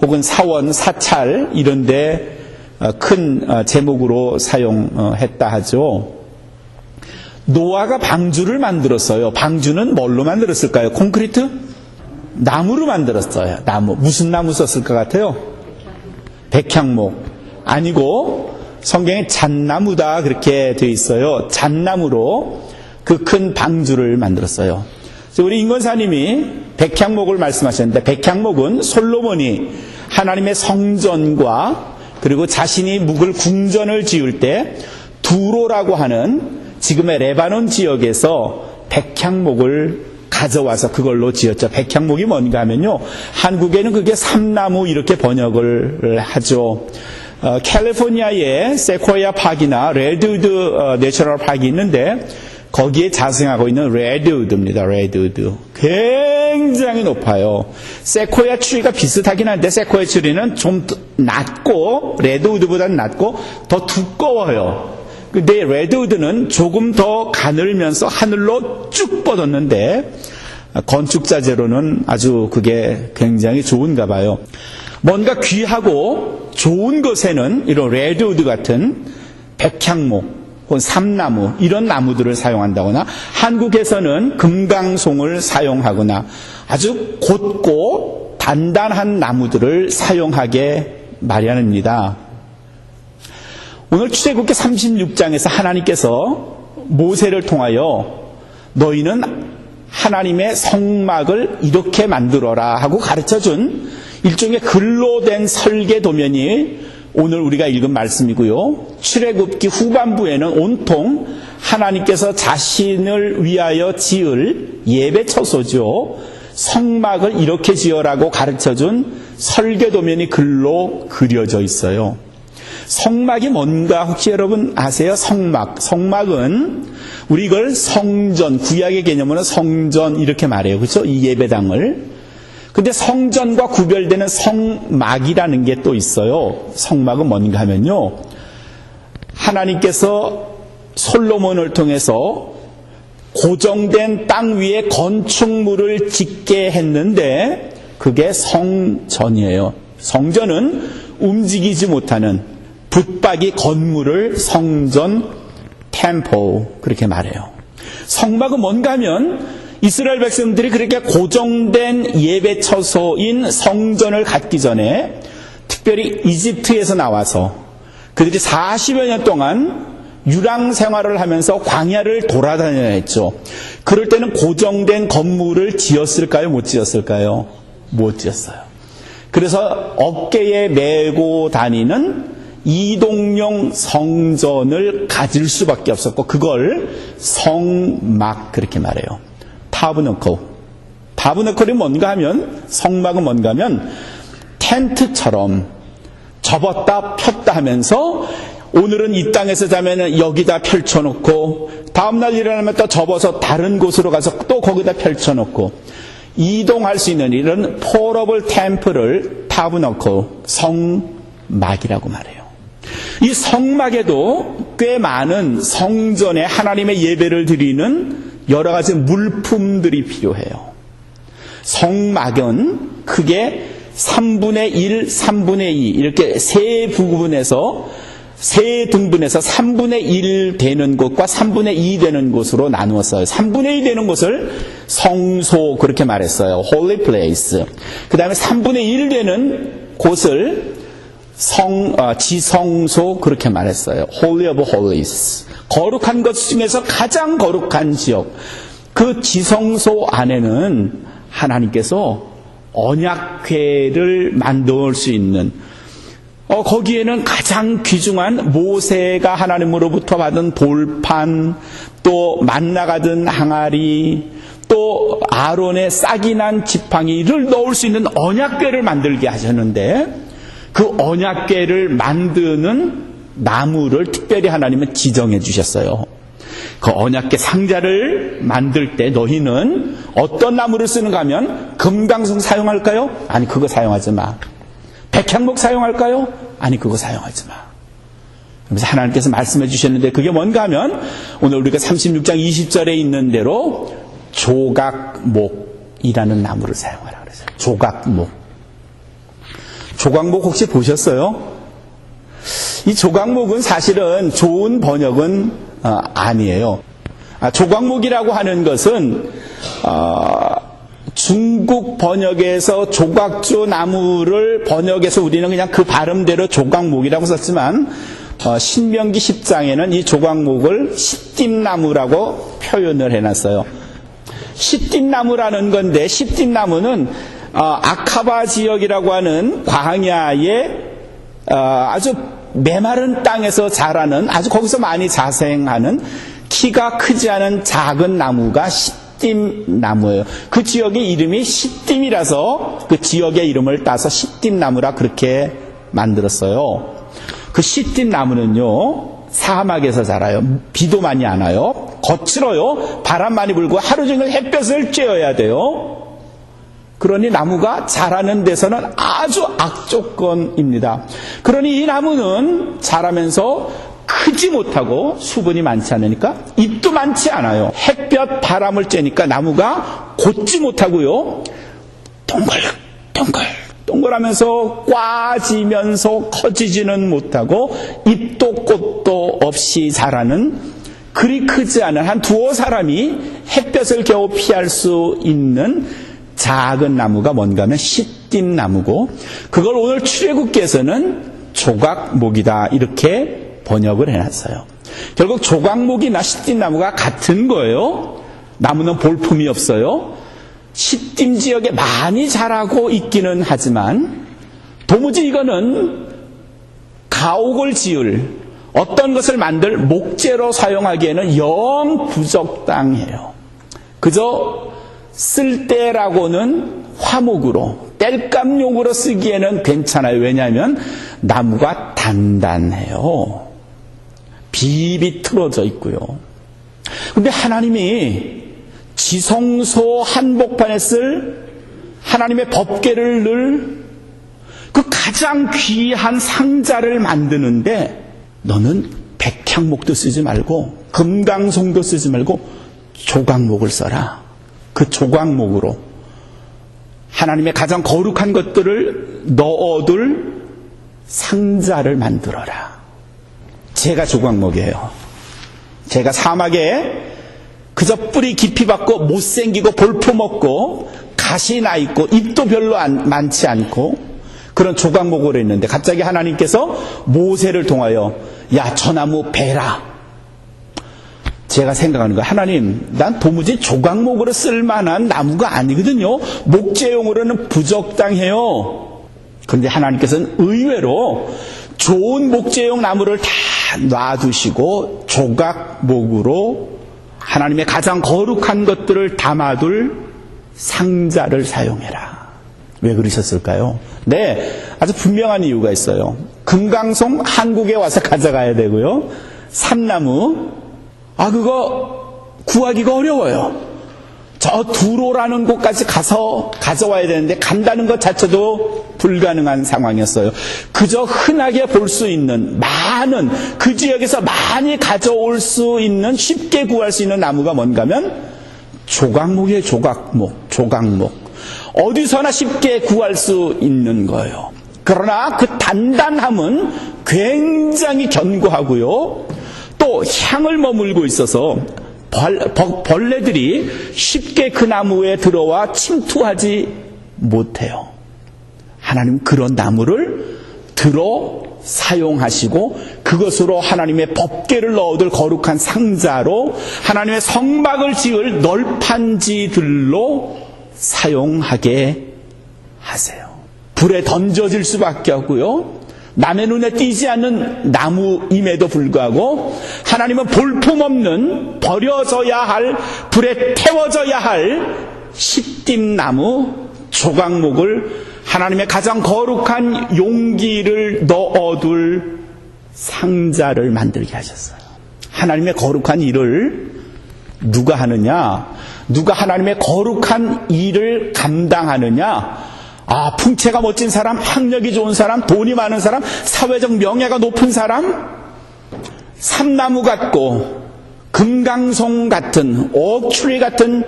혹은 사원, 사찰 이런 데 큰 제목으로 사용했다 하죠. 노아가 방주를 만들었어요. 방주는 뭘로 만들었을까요? 콘크리트? 나무로 만들었어요. 나무. 무슨 나무 썼을 것 같아요? 백향목. 아니고 성경에 잣나무다 그렇게 되어 있어요. 잣나무로 그 큰 방주를 만들었어요. 우리 임권사님이 백향목을 말씀하셨는데 백향목은 솔로몬이 하나님의 성전과 그리고 자신이 묵을 궁전을 지을 때 두로라고 하는 지금의 레바논 지역에서 백향목을 가져와서 그걸로 지었죠. 백향목이 뭔가 하면요. 한국에는 그게 삼나무 이렇게 번역을 하죠. 캘리포니아에 세코야 파크나 레드우드 내셔널 파크가 있는데 거기에 자생하고 있는 레드우드입니다. 레드우드. 굉장히 높아요. 세코야 추리가 비슷하긴 한데 세코야 추리는 좀 낮고 레드우드보다는 낮고 더 두꺼워요. 근데 레드우드는 조금 더 가늘면서 하늘로 쭉 뻗었는데 건축자재로는 아주 그게 굉장히 좋은가 봐요. 뭔가 귀하고 좋은 것에는 이런 레드우드 같은 백향목 혹은 삼나무 이런 나무들을 사용한다거나 한국에서는 금강송을 사용하거나 아주 곧고 단단한 나무들을 사용하게 마련합니다. 오늘 출애굽기 36장에서 하나님께서 모세를 통하여 너희는 하나님의 성막을 이렇게 만들어라 하고 가르쳐준 일종의 글로 된 설계 도면이 오늘 우리가 읽은 말씀이고요. 출애굽기 후반부에는 온통 하나님께서 자신을 위하여 지을 예배 처소죠. 성막을 이렇게 지어라고 가르쳐준 설계 도면이 글로 그려져 있어요. 성막이 뭔가 혹시 여러분 아세요? 성막은 우리 이걸 성전, 구약의 개념으로 성전 이렇게 말해요. 그렇죠? 이 예배당을. 근데 성전과 구별되는 성막이라는 게 또 있어요. 성막은 뭔가 하면요. 하나님께서 솔로몬을 통해서 고정된 땅 위에 건축물을 짓게 했는데 그게 성전이에요. 성전은 움직이지 못하는 붙박이 건물을 성전, 템플 그렇게 말해요. 성막은 뭔가 하면 이스라엘 백성들이 그렇게 고정된 예배 처소인 성전을 갖기 전에 특별히 이집트에서 나와서 그들이 40여 년 동안 유랑 생활을 하면서 광야를 돌아다녀야 했죠. 그럴 때는 고정된 건물을 지었을까요? 못 지었을까요? 못 지었어요. 그래서 어깨에 메고 다니는 이동용 성전을 가질 수밖에 없었고 그걸 성막 그렇게 말해요. 타브너클이 뭔가 하면 성막은 뭔가 하면 텐트처럼 접었다 폈다 하면서 오늘은 이 땅에서 자면 여기다 펼쳐놓고 다음날 일어나면 또 접어서 다른 곳으로 가서 또 거기다 펼쳐놓고 이동할 수 있는 이런 포러블 템플을 타브너클 성막이라고 말해요. 이 성막에도 꽤 많은 성전에 하나님의 예배를 드리는 여러 가지 물품들이 필요해요. 성막은 크게 3분의 1, 3분의 2 이렇게 세 부분에서 세 등분해서 3분의 1 되는 곳과 3분의 2 되는 곳으로 나누었어요. 3분의 2 되는 곳을 성소 그렇게 말했어요. Holy place. 그 다음에 3분의 1 되는 곳을 지성소 그렇게 말했어요. Holy of Holies. 거룩한 것 중에서 가장 거룩한 지역, 그 지성소 안에는 하나님께서 언약궤를 만들 수 있는, 거기에는 가장 귀중한 모세가 하나님으로부터 받은 돌판, 또 만나가 든 항아리, 또 아론의 싹이 난 지팡이를 넣을 수 있는 언약궤를 만들게 하셨는데, 그 언약궤를 만드는 나무를 특별히 하나님은 지정해 주셨어요. 그 언약궤 상자를 만들 때 너희는 어떤 나무를 쓰는가 하면, 금강송 사용할까요? 아니, 그거 사용하지 마. 백향목 사용할까요? 아니, 그거 사용하지 마. 그래서 하나님께서 말씀해 주셨는데, 그게 뭔가 하면 오늘 우리가 36장 20절에 있는 대로 조각목이라는 나무를 사용하라 그랬어요. 조각목. 조각목 혹시 보셨어요? 이 조각목은 사실은 좋은 번역은 아니에요. 조각목이라고 하는 것은 중국 번역에서 조각조 나무를 번역해서 우리는 그냥 그 발음대로 조각목이라고 썼지만, 신명기 10장에는 이 조각목을 시띠나무라고 표현을 해놨어요. 시띠나무라는 건데, 시띠나무는 아카바 지역이라고 하는 광야의 아주 메마른 땅에서 자라는, 아주 거기서 많이 자생하는 키가 크지 않은 작은 나무가 시띠나무예요. 그 지역의 이름이 시띠이라서 그 지역의 이름을 따서 시띠나무라 그렇게 만들었어요. 그 시띠나무는요, 사막에서 자라요. 비도 많이 안 와요. 거칠어요. 바람 많이 불고 하루 종일 햇볕을 쬐어야 돼요. 그러니 나무가 자라는 데서는 아주 악조건입니다. 그러니 이 나무는 자라면서 크지 못하고 수분이 많지 않으니까 잎도 많지 않아요. 햇볕, 바람을 쬐니까 나무가 곧지 못하고요, 동글동글하면서 꽈지면서 커지지는 못하고 잎도 꽃도 없이 자라는, 그리 크지 않은 한 두어 사람이 햇볕을 겨우 피할 수 있는 작은 나무가 뭔가 하면 시띠나무고, 그걸 오늘 출애굽기에서는 조각목이다 이렇게 번역을 해놨어요. 결국 조각목이나 시띠나무가 같은 거예요. 나무는 볼품이 없어요. 시띠 지역에 많이 자라고 있기는 하지만 도무지 이거는 가옥을 지을, 어떤 것을 만들 목재로 사용하기에는 영 부적당해요. 그저 쓸 때라고는 화목으로, 땔감용으로 쓰기에는 괜찮아요. 왜냐하면 나무가 단단해요. 비비 틀어져 있고요. 근데 하나님이 지성소 한복판에 쓸 하나님의 법궤를 넣을 그 가장 귀한 상자를 만드는데, 너는 백향목도 쓰지 말고 금강송도 쓰지 말고 조각목을 써라. 그 조각목으로 하나님의 가장 거룩한 것들을 넣어둘 상자를 만들어라. 제가 조각목이에요. 제가 사막에 그저 뿌리 깊이 받고 못생기고 볼품 없고 가시 나 있고 잎도 별로 많지 않고 그런 조각목으로 있는데, 갑자기 하나님께서 모세를 통하여 야, 저 나무 베라. 제가 생각하는 거예요. 하나님, 난 도무지 조각목으로 쓸만한 나무가 아니거든요. 목재용으로는 부적당해요. 그런데 하나님께서는 의외로 좋은 목재용 나무를 다 놔두시고 조각목으로 하나님의 가장 거룩한 것들을 담아둘 상자를 사용해라. 왜 그러셨을까요? 네, 아주 분명한 이유가 있어요. 금강송 한국에 와서 가져가야 되고요. 삼나무, 그거 구하기가 어려워요. 저 두로라는 곳까지 가서 가져와야 되는데 간다는 것 자체도 불가능한 상황이었어요. 그저 흔하게 볼 수 있는 많은, 그 지역에서 많이 가져올 수 있는, 쉽게 구할 수 있는 나무가 뭔가 하면 조각목이에요. 조각목. 어디서나 쉽게 구할 수 있는 거예요. 그러나 그 단단함은 굉장히 견고하고요, 또 향을 머물고 있어서 벌레들이 쉽게 그 나무에 들어와 침투하지 못해요. 하나님 그런 나무를 들어 사용하시고 그것으로 하나님의 법궤를 넣어둘 거룩한 상자로 하나님의 성막을 지을 널판지들로 사용하게 하세요. 불에 던져질 수밖에 없고요. 남의 눈에 띄지 않는 나무임에도 불구하고 하나님은 볼품없는 버려져야 할, 불에 태워져야 할 시띠나무 조각목을 하나님의 가장 거룩한 용기를 넣어둘 상자를 만들게 하셨어요. 하나님의 거룩한 일을 누가 하느냐? 누가 하나님의 거룩한 일을 감당하느냐? 풍채가 멋진 사람, 학력이 좋은 사람, 돈이 많은 사람, 사회적 명예가 높은 사람, 삼나무 같고 금강송 같은, 옥추리 같은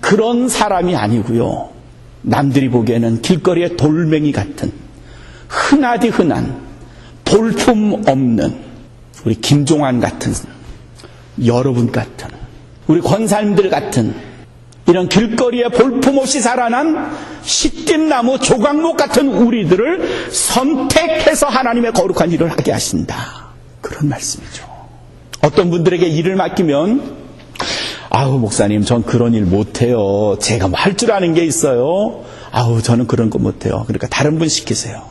그런 사람이 아니고요. 남들이 보기에는 길거리의 돌멩이 같은, 흔하디 흔한, 볼품 없는 우리 김종환 같은, 여러분 같은, 우리 권사님들 같은 이런 길거리에 볼품없이 자라난 시띠나무 조각목 같은 우리들을 선택해서 하나님의 거룩한 일을 하게 하신다. 그런 말씀이죠. 어떤 분들에게 일을 맡기면 목사님 전 그런 일 못해요. 제가 뭐 할 줄 아는 게 있어요. 저는 그런 거 못해요. 그러니까 다른 분 시키세요.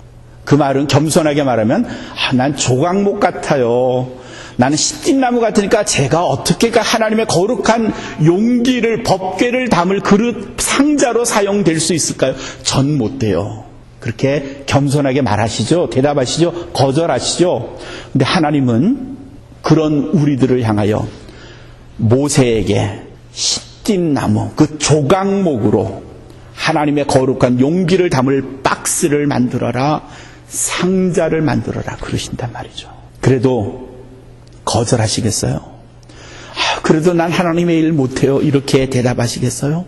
그 말은 겸손하게 말하면 난 조각목 같아요. 나는 시띠나무 같으니까 제가 어떻게 하나님의 거룩한 용기를, 법궤를 담을 그릇 상자로 사용될 수 있을까요? 전 못돼요. 그렇게 겸손하게 말하시죠. 대답하시죠. 거절하시죠. 근데 하나님은 그런 우리들을 향하여 모세에게 시띠나무 그 조각목으로 하나님의 거룩한 용기를 담을 박스를 만들어라, 상자를 만들어라 그러신단 말이죠. 그래도 거절하시겠어요? 그래도 난 하나님의 일 못해요. 이렇게 대답하시겠어요?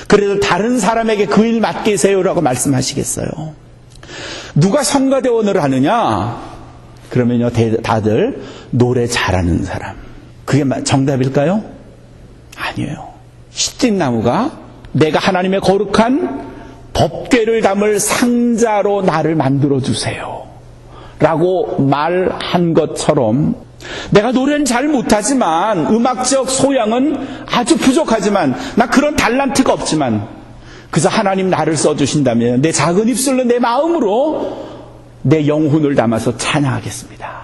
그래도 다른 사람에게 그 일 맡기세요라고 말씀하시겠어요? 누가 성가대원을 하느냐? 그러면요, 다들 노래 잘하는 사람. 그게 정답일까요? 아니에요. 시띠나무가 내가 하나님의 거룩한 법궤를 담을 상자로 나를 만들어주세요 라고 말한 것처럼 내가 노래는 잘 못하지만 음악적 소양은 아주 부족하지만 나 그런 달란트가 없지만 그저 하나님 나를 써주신다면 내 작은 입술로 내 마음으로 내 영혼을 담아서 찬양하겠습니다.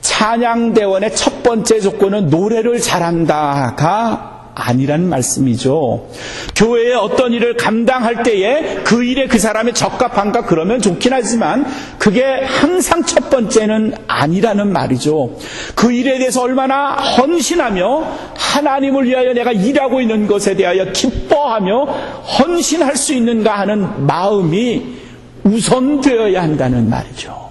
찬양대원의 첫 번째 조건은 노래를 잘한다가 아니라는 말씀이죠. 교회에 어떤 일을 감당할 때에 그 일에 그 사람이 적합한가 그러면 좋긴 하지만 그게 항상 첫 번째는 아니라는 말이죠. 그 일에 대해서 얼마나 헌신하며 하나님을 위하여 내가 일하고 있는 것에 대하여 기뻐하며 헌신할 수 있는가 하는 마음이 우선되어야 한다는 말이죠.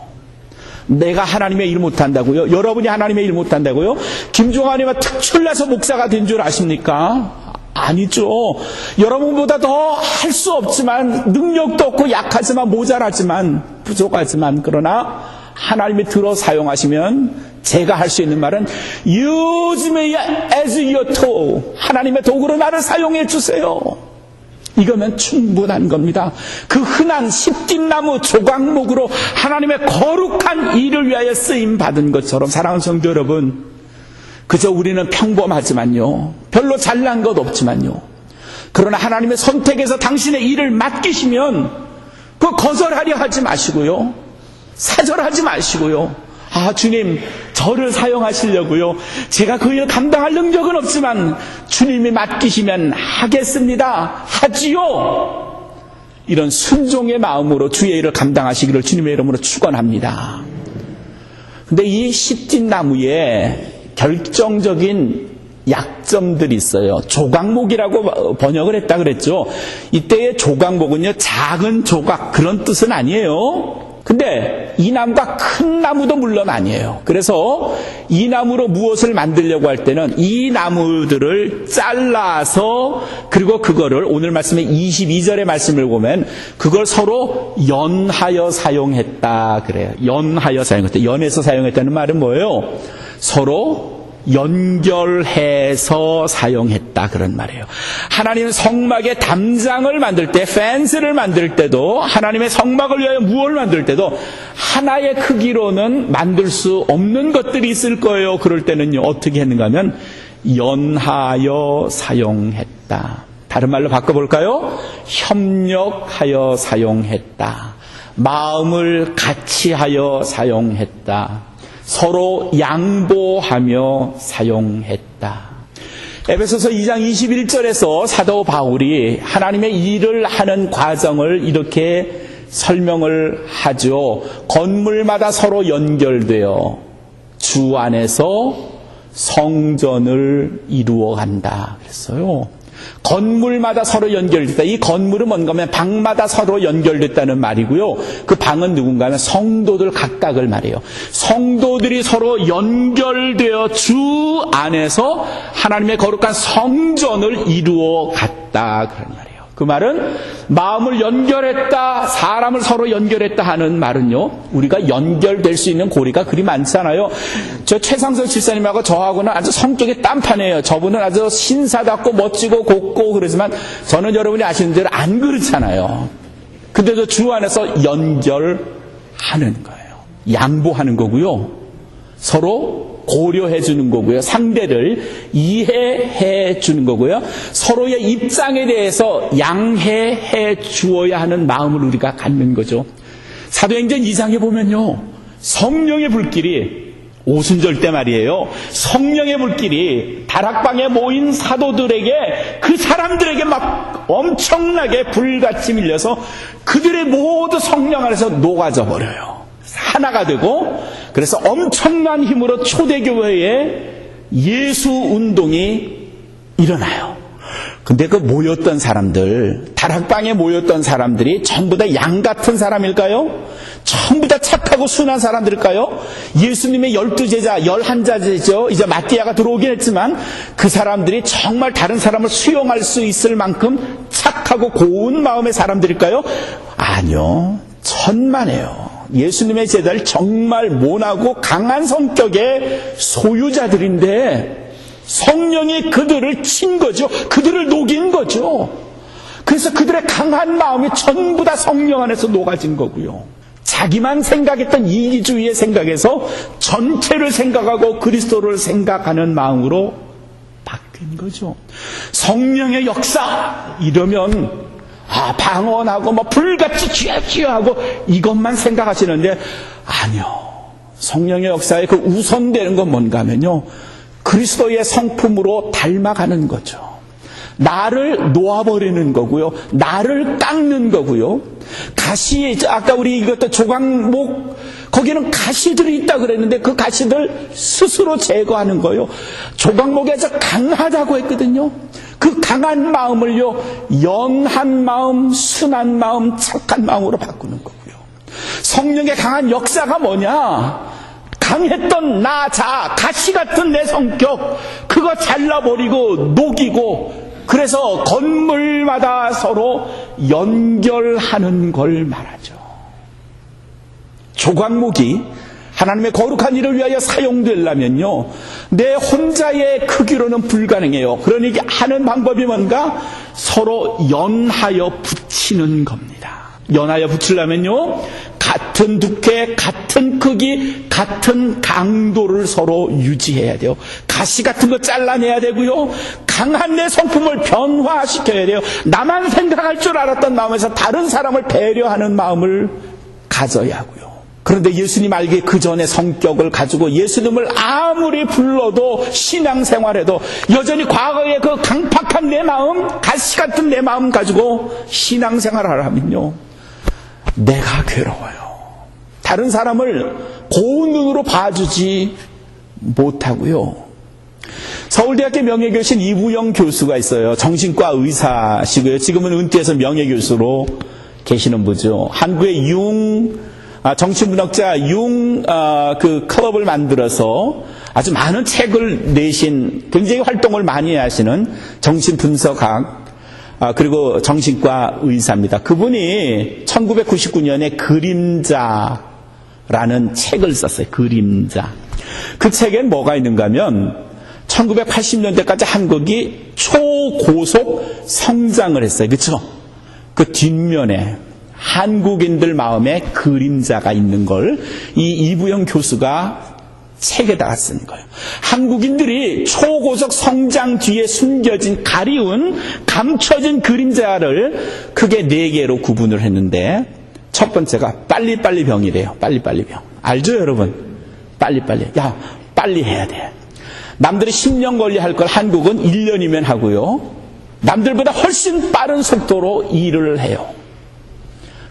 내가 하나님의 일 못한다고요? 여러분이 하나님의 일 못한다고요? 김종환이와 특출나서 목사가 된 줄 아십니까? 아니죠. 여러분보다 더 할 수 없지만 능력도 없고 약하지만 모자라지만 부족하지만 그러나 하나님이 들어 사용하시면 제가 할 수 있는 말은 Use me as your tool. 하나님의 도구로 나를 사용해 주세요. 이거면 충분한 겁니다. 그 흔한 시띠나무 조각목으로 하나님의 거룩한 일을 위하여 쓰임 받은 것처럼 사랑하는 성도 여러분, 그저 우리는 평범하지만요, 별로 잘난 것 없지만요, 그러나 하나님의 선택에서 당신의 일을 맡기시면 그 거절하려 하지 마시고요, 사절하지 마시고요, 주님 저를 사용하시려고요, 제가 그 일 감당할 능력은 없지만 주님이 맡기시면 하겠습니다, 하지요, 이런 순종의 마음으로 주의 일을 감당하시기를 주님의 이름으로 축원합니다. 근데 이 시띠나무에 결정적인 약점들이 있어요. 조각목이라고 번역을 했다 그랬죠. 이때의 조각목은요, 작은 조각 그런 뜻은 아니에요. 근데 이 나무가 큰 나무도 물론 아니에요. 그래서 이 나무로 무엇을 만들려고 할 때는 이 나무들을 잘라서 그리고 그거를 오늘 말씀의 22절의 말씀을 보면 그걸 서로 연하여 사용했다 그래요. 연하여 사용했다. 연해서 사용했다는 말은 뭐예요? 서로 연결해서 사용했다 그런 말이에요. 하나님은 성막의 담장을 만들 때, 펜스를 만들 때도, 하나님의 성막을 위하여 무엇을 만들 때도 하나의 크기로는 만들 수 없는 것들이 있을 거예요. 그럴 때는요 어떻게 했는가 하면 연하여 사용했다. 다른 말로 바꿔볼까요? 협력하여 사용했다. 마음을 같이 하여 사용했다. 서로 양보하며 사용했다. 에베소서 2장 21절에서 사도 바울이 하나님의 일을 하는 과정을 이렇게 설명을 하죠. 건물마다 서로 연결되어 주 안에서 성전을 이루어간다 그랬어요. 건물마다 서로 연결됐다. 이 건물은 뭔가 하면 방마다 서로 연결됐다는 말이고요. 그 방은 누군가 하면 성도들 각각을 말해요. 성도들이 서로 연결되어 주 안에서 하나님의 거룩한 성전을 이루어 갔다 그런 말이에요. 그 말은 마음을 연결했다, 사람을 서로 연결했다 하는 말은요, 우리가 연결될 수 있는 고리가 그리 많잖아요. 저 최상석 집사님하고 저하고는 아주 성격이 딴판이에요. 저분은 아주 신사답고 멋지고 곱고 그러지만 저는 여러분이 아시는 대로 안 그렇잖아요. 근데도 주 안에서 연결하는 거예요. 양보하는 거고요. 서로 고려해 주는 거고요. 상대를 이해해 주는 거고요. 서로의 입장에 대해서 양해해 주어야 하는 마음을 우리가 갖는 거죠. 사도행전 2장에 보면요, 성령의 불길이 오순절 때 말이에요. 성령의 불길이 다락방에 모인 사도들에게, 그 사람들에게 막 엄청나게 불같이 밀려서 그들의 모두 성령 안에서 녹아져 버려요. 하나가 되고, 그래서 엄청난 힘으로 초대교회에 예수 운동이 일어나요. 근데 그 모였던 사람들, 다락방에 모였던 사람들이 전부 다 양 같은 사람일까요? 전부 다 착하고 순한 사람들일까요? 예수님의 12제자, 11자제죠. 이제 마띠아가 들어오긴 했지만 그 사람들이 정말 다른 사람을 수용할 수 있을 만큼 착하고 고운 마음의 사람들일까요? 아니요. 천만에요. 예수님의 제자들 정말 모나고 강한 성격의 소유자들인데 성령이 그들을 친 거죠. 그들을 녹인 거죠. 그래서 그들의 강한 마음이 전부 다 성령 안에서 녹아진 거고요. 자기만 생각했던 이기주의의 생각에서 전체를 생각하고 그리스도를 생각하는 마음으로 바뀐 거죠. 성령의 역사 이러면 방언하고 불같이 쥐어쥐어하고 이것만 생각하시는데 아니요. 성령의 역사에 그 우선되는 건 뭔가 하면요, 그리스도의 성품으로 닮아가는 거죠. 나를 놓아버리는 거고요. 나를 깎는 거고요. 가시, 아까 우리 이것도 조각목, 거기는 가시들이 있다 그랬는데 그 가시들 스스로 제거하는 거예요. 조각목에서 강하다고 했거든요. 그 강한 마음을요, 연한 마음, 순한 마음, 착한 마음으로 바꾸는 거고요. 성령의 강한 역사가 뭐냐? 강했던 나 자, 가시 같은 내 성격, 그거 잘라버리고 녹이고, 그래서 건물마다 서로 연결하는 걸 말하죠. 조각목이 하나님의 거룩한 일을 위하여 사용되려면요, 내 혼자의 크기로는 불가능해요. 그러니 하는 방법이 뭔가? 서로 연하여 붙이는 겁니다. 연하여 붙이려면요, 같은 두께, 같은 크기, 같은 강도를 서로 유지해야 돼요. 가시 같은 거 잘라내야 되고요, 강한 내 성품을 변화시켜야 돼요. 나만 생각할 줄 알았던 마음에서 다른 사람을 배려하는 마음을 가져야 하고요. 그런데 예수님 알기에 그 전에 성격을 가지고 예수님을 아무리 불러도 신앙생활해도 여전히 과거의 그 강팍한 내 마음, 가시 같은 내 마음 가지고 신앙생활을 하면요, 내가 괴로워요. 다른 사람을 고운 눈으로 봐주지 못하고요. 서울대학교 명예교신 이부영 교수가 있어요. 정신과 의사시고요. 지금은 은퇴해서 명예교수로 계시는 분이죠. 한국의 정신분석자 그 클럽을 만들어서 아주 많은 책을 내신, 굉장히 활동을 많이 하시는 정신분석학, 그리고 정신과 의사입니다. 그분이 1999년에 그림자라는 책을 썼어요. 그림자. 그 책엔 뭐가 있는가 하면 1980년대까지 한국이 초고속 성장을 했어요. 그렇죠? 그 뒷면에 한국인들 마음에 그림자가 있는 걸 이 이부영 교수가 책에다가 쓴 거예요. 한국인들이 초고속 성장 뒤에 숨겨진 가리운 감춰진 그림자를 크게 4개로 구분을 했는데, 첫 번째가 빨리빨리 병이래요. 빨리빨리 병. 알죠, 여러분? 빨리빨리. 야, 빨리 해야 돼. 남들이 10년 걸려 할 걸 한국은 1년이면 하고요. 남들보다 훨씬 빠른 속도로 일을 해요.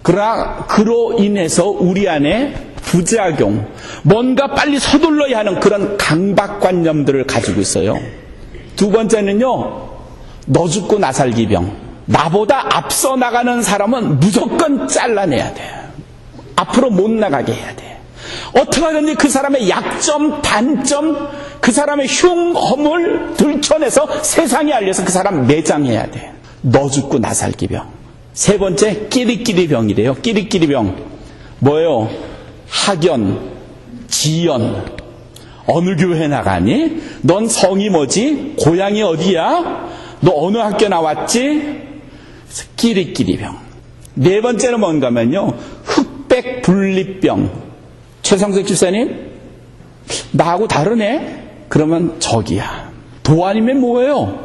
그러나 그로 인해서 우리 안에 부작용, 뭔가 빨리 서둘러야 하는 그런 강박관념들을 가지고 있어요. 두 번째는요, 너 죽고 나 살기 병. 나보다 앞서 나가는 사람은 무조건 잘라내야 돼. 앞으로 못 나가게 해야 돼. 어떻게 하든지 그 사람의 약점, 단점, 그 사람의 흉허물 들춰내서 세상에 알려서 그 사람 매장해야 돼. 너 죽고 나 살기 병. 세 번째, 끼리끼리 병이래요. 끼리끼리 병. 뭐예요? 학연, 지연. 어느 교회 나가니? 넌 성이 뭐지? 고향이 어디야? 너 어느 학교 나왔지? 끼리끼리 병. 네 번째는 뭔가면요, 흑백 분립병. 최성석 집사님, 나하고 다르네? 그러면 적이야. 도 아니면 뭐예요?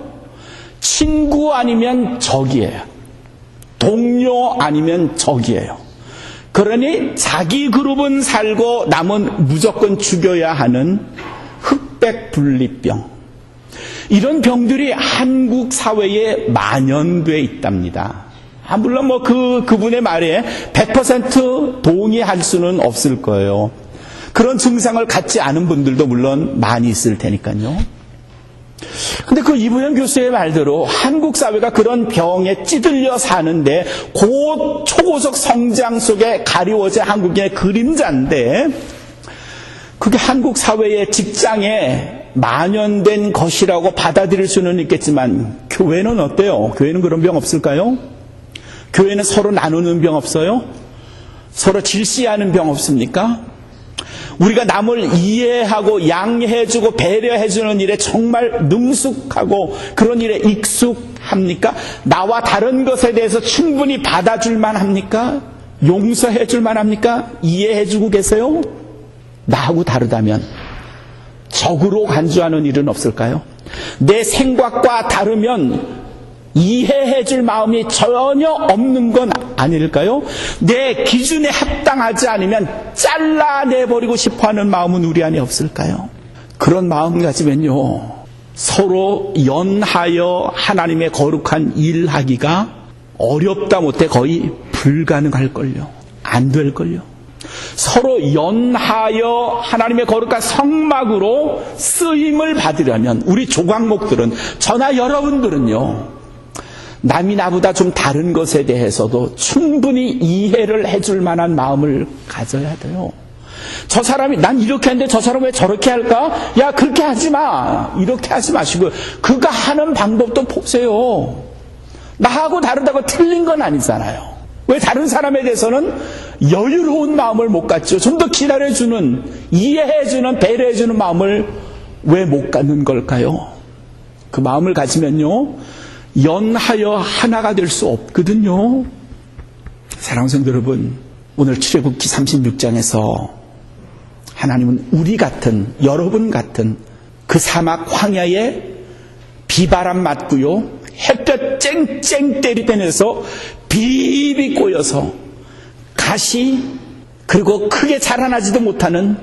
친구 아니면 적이에요. 동료 아니면 적이에요. 그러니 자기 그룹은 살고 남은 무조건 죽여야 하는 흑백 분립병. 이런 병들이 한국 사회에 만연돼 있답니다. 물론 그분의 말에 100% 동의할 수는 없을 거예요. 그런 증상을 갖지 않은 분들도 물론 많이 있을 테니까요. 근데 그 이부영 교수의 말대로 한국 사회가 그런 병에 찌들려 사는데, 곧 초고속 성장 속에 가리워진 한국인의 그림자인데, 그게 한국 사회의 직장에 만연된 것이라고 받아들일 수는 있겠지만, 교회는 어때요? 교회는 그런 병 없을까요? 교회는 서로 나누는 병 없어요? 서로 질시하는 병 없습니까? 우리가 남을 이해하고 양해해주고 배려해주는 일에 정말 능숙하고 그런 일에 익숙합니까? 나와 다른 것에 대해서 충분히 받아줄만 합니까? 용서해줄만 합니까? 이해해주고 계세요? 나하고 다르다면 적으로 간주하는 일은 없을까요? 내 생각과 다르면 이해해줄 마음이 전혀 없는 건 아닐까요? 내 기준에 합당하지 않으면 잘라내버리고 싶어하는 마음은 우리 안에 없을까요? 그런 마음 가지면요, 서로 연하여 하나님의 거룩한 일하기가 어렵다 못해 거의 불가능할걸요. 안 될걸요. 서로 연하여 하나님의 거룩한 성막으로 쓰임을 받으려면 우리 조각목들은, 저나 여러분들은요, 남이 나보다 좀 다른 것에 대해서도 충분히 이해를 해줄 만한 마음을 가져야 돼요. 저 사람이 난 이렇게 하는데 저 사람 왜 저렇게 할까? 야, 그렇게 하지 마. 이렇게 하지 마시고 그가 하는 방법도 보세요. 나하고 다르다고 틀린 건 아니잖아요. 왜 다른 사람에 대해서는 여유로운 마음을 못 갖죠? 좀 더 기다려주는, 이해해주는, 배려해주는 마음을 왜 못 갖는 걸까요? 그 마음을 가지면요, 연하여 하나가 될 수 없거든요. 사랑하는 성도 여러분, 오늘 출애굽기 36장에서 하나님은 우리 같은, 여러분 같은 그 사막 황야에 비바람 맞고요, 햇볕 쨍쨍 때리대면서 비비 꼬여서 가시, 그리고 크게 자라나지도 못하는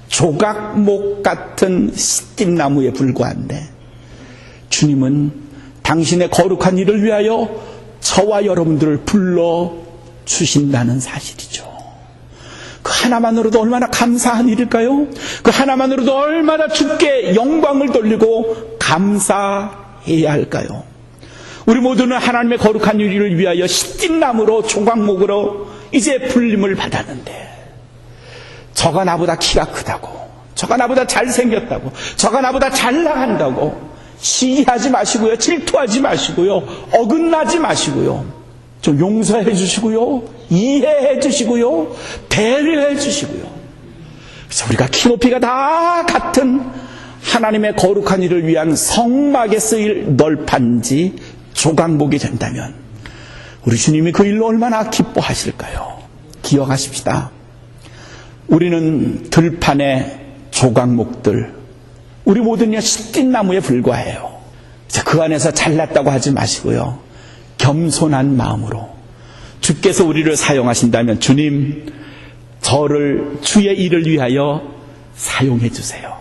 조각목 같은 시띠나무에 불과한데, 주님은 당신의 거룩한 일을 위하여 저와 여러분들을 불러주신다는 사실이죠. 그 하나만으로도 얼마나 감사한 일일까요? 그 하나만으로도 얼마나 주께 영광을 돌리고 감사해야 할까요? 우리 모두는 하나님의 거룩한 일을 위하여 시띠나무로, 조각목으로 이제 불림을 받았는데, 저가 나보다 키가 크다고, 저가 나보다 잘생겼다고, 저가 나보다 잘 나간다고 시기하지 마시고요, 질투하지 마시고요, 어긋나지 마시고요, 좀 용서해 주시고요, 이해해 주시고요, 배려해 주시고요. 그래서 우리가 키높이가 다 같은 하나님의 거룩한 일을 위한 성막에 쓰일 널판지 조각목이 된다면 우리 주님이 그 일로 얼마나 기뻐하실까요? 기억하십시다. 우리는 들판의 조각목들, 우리 모두는 십진나무에 불과해요. 그 안에서 잘났다고 하지 마시고요. 겸손한 마음으로 주께서 우리를 사용하신다면 주님, 저를 주의 일을 위하여 사용해 주세요.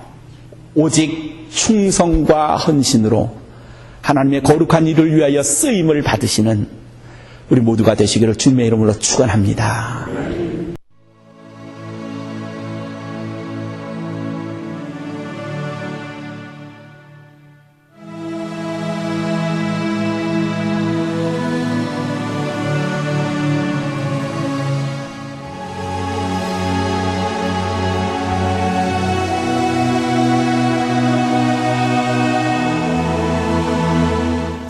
오직 충성과 헌신으로 하나님의 거룩한 일을 위하여 쓰임을 받으시는 우리 모두가 되시기를 주님의 이름으로 축원합니다.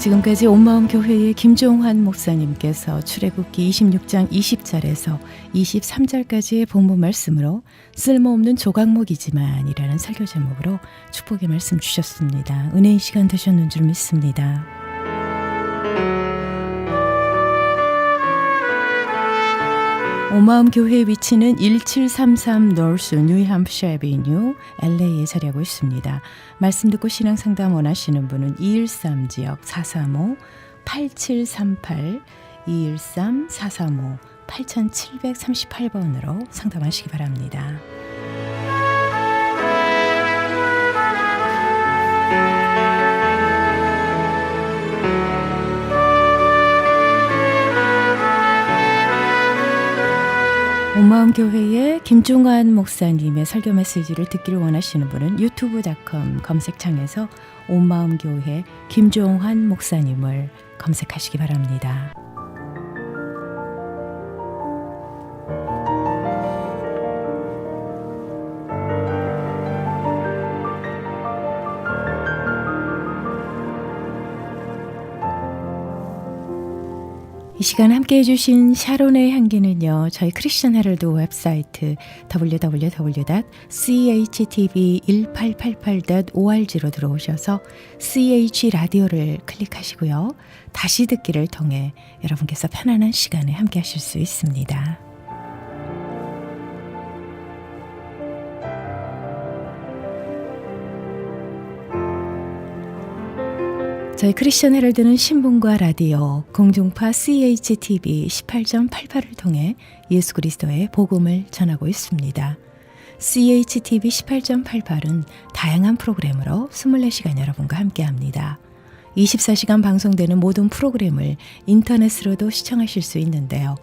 지금까지 온마음 교회의 김종환 목사님께서 출애굽기 26장 20절에서 23절까지의 본문 말씀으로 쓸모없는 조각목이지만 이라는 설교 제목으로 축복의 말씀 주셨습니다. 은혜의 시간 되셨는 줄 믿습니다. 온마음 교회의 위치는 1733 노스 뉴햄프셔 애비뉴 LA에 자리하고 있습니다. 말씀 듣고 신앙 상담 원하시는 분은 213 지역 435-8738 213-435-8738번으로 상담하시기 바랍니다. 온마음 교회의 김종환 목사님의 설교 메시지를 듣기를 원하시는 분은 유튜브.com 검색창에서 온마음 교회 김종환 목사님을 검색하시기 바랍니다. 이 시간 함께 해주신 샤론의 향기는요, 저희 크리스천 헤럴드 웹사이트 www.chtv1888.org로 들어오셔서 CH라디오를 클릭하시고요. 다시 듣기를 통해 여러분께서 편안한 시간에 함께 하실 수 있습니다. 저희 크리스천 헤럴드는 신문과 라디오, 공중파 CHTV 18.88을 통해 예수 그리스도의 복음을 전하고 있습니다. CHTV 18.88은 다양한 프로그램으로 24시간 여러분과 함께합니다. 24시간 방송되는 모든 프로그램을 인터넷으로도 시청하실 수 있는데요.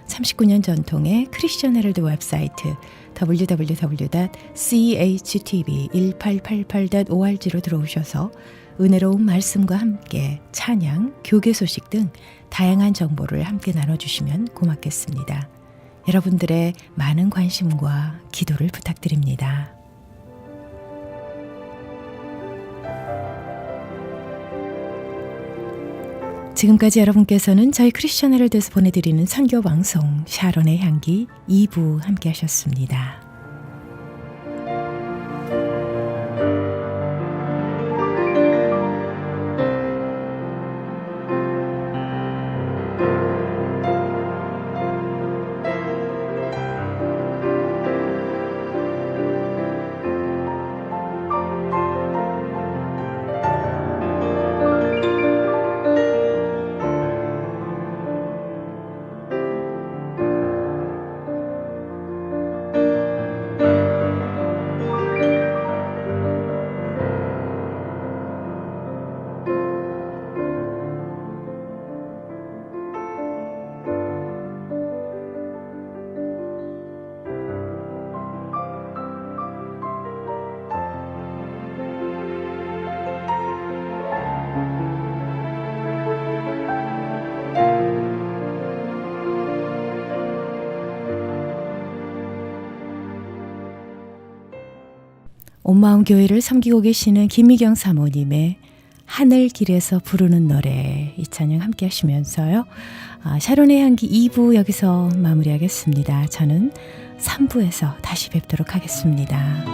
39년 전통의 크리스천 헤럴드 웹사이트 www.chtv1888.org로 들어오셔서 은혜로운 말씀과 함께 찬양, 교계 소식 등 다양한 정보를 함께 나눠주시면 고맙겠습니다. 여러분들의 많은 관심과 기도를 부탁드립니다. 지금까지 여러분께서는 저희 크리스천 헤럴드에서 보내드리는 선교 방송 샤론의 향기 2부 함께 하셨습니다. 온마음 교회를 섬기고 계시는 김미경 사모님의 하늘길에서 부르는 노래 이 찬양 함께 하시면서요. 샤론의 향기 2부 여기서 마무리하겠습니다. 저는 3부에서 다시 뵙도록 하겠습니다.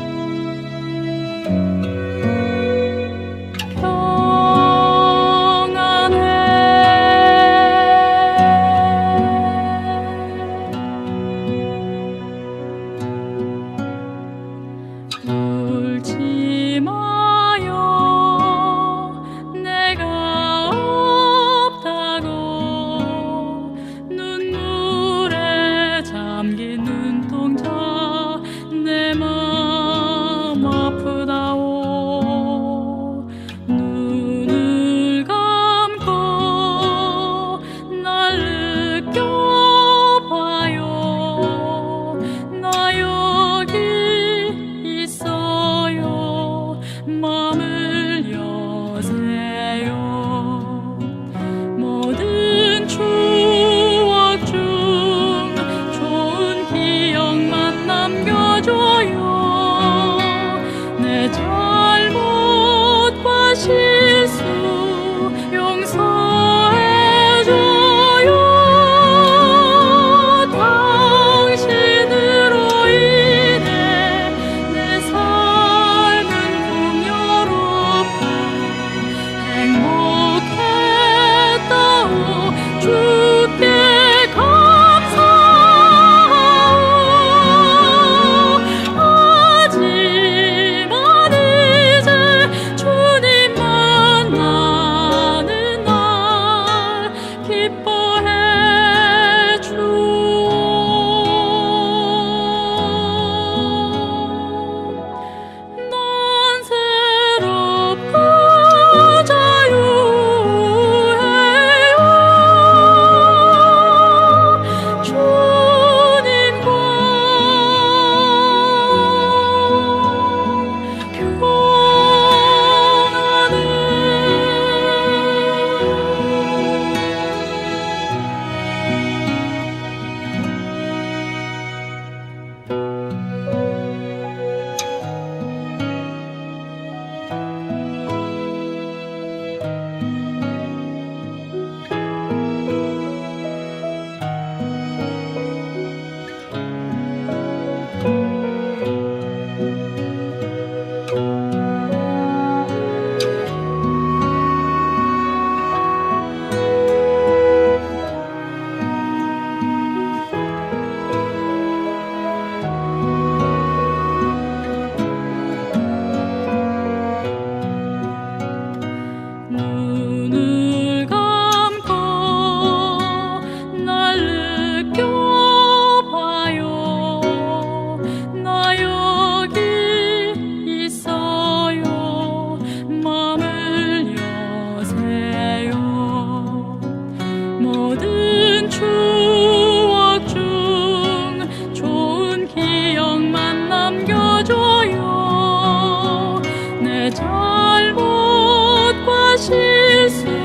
예수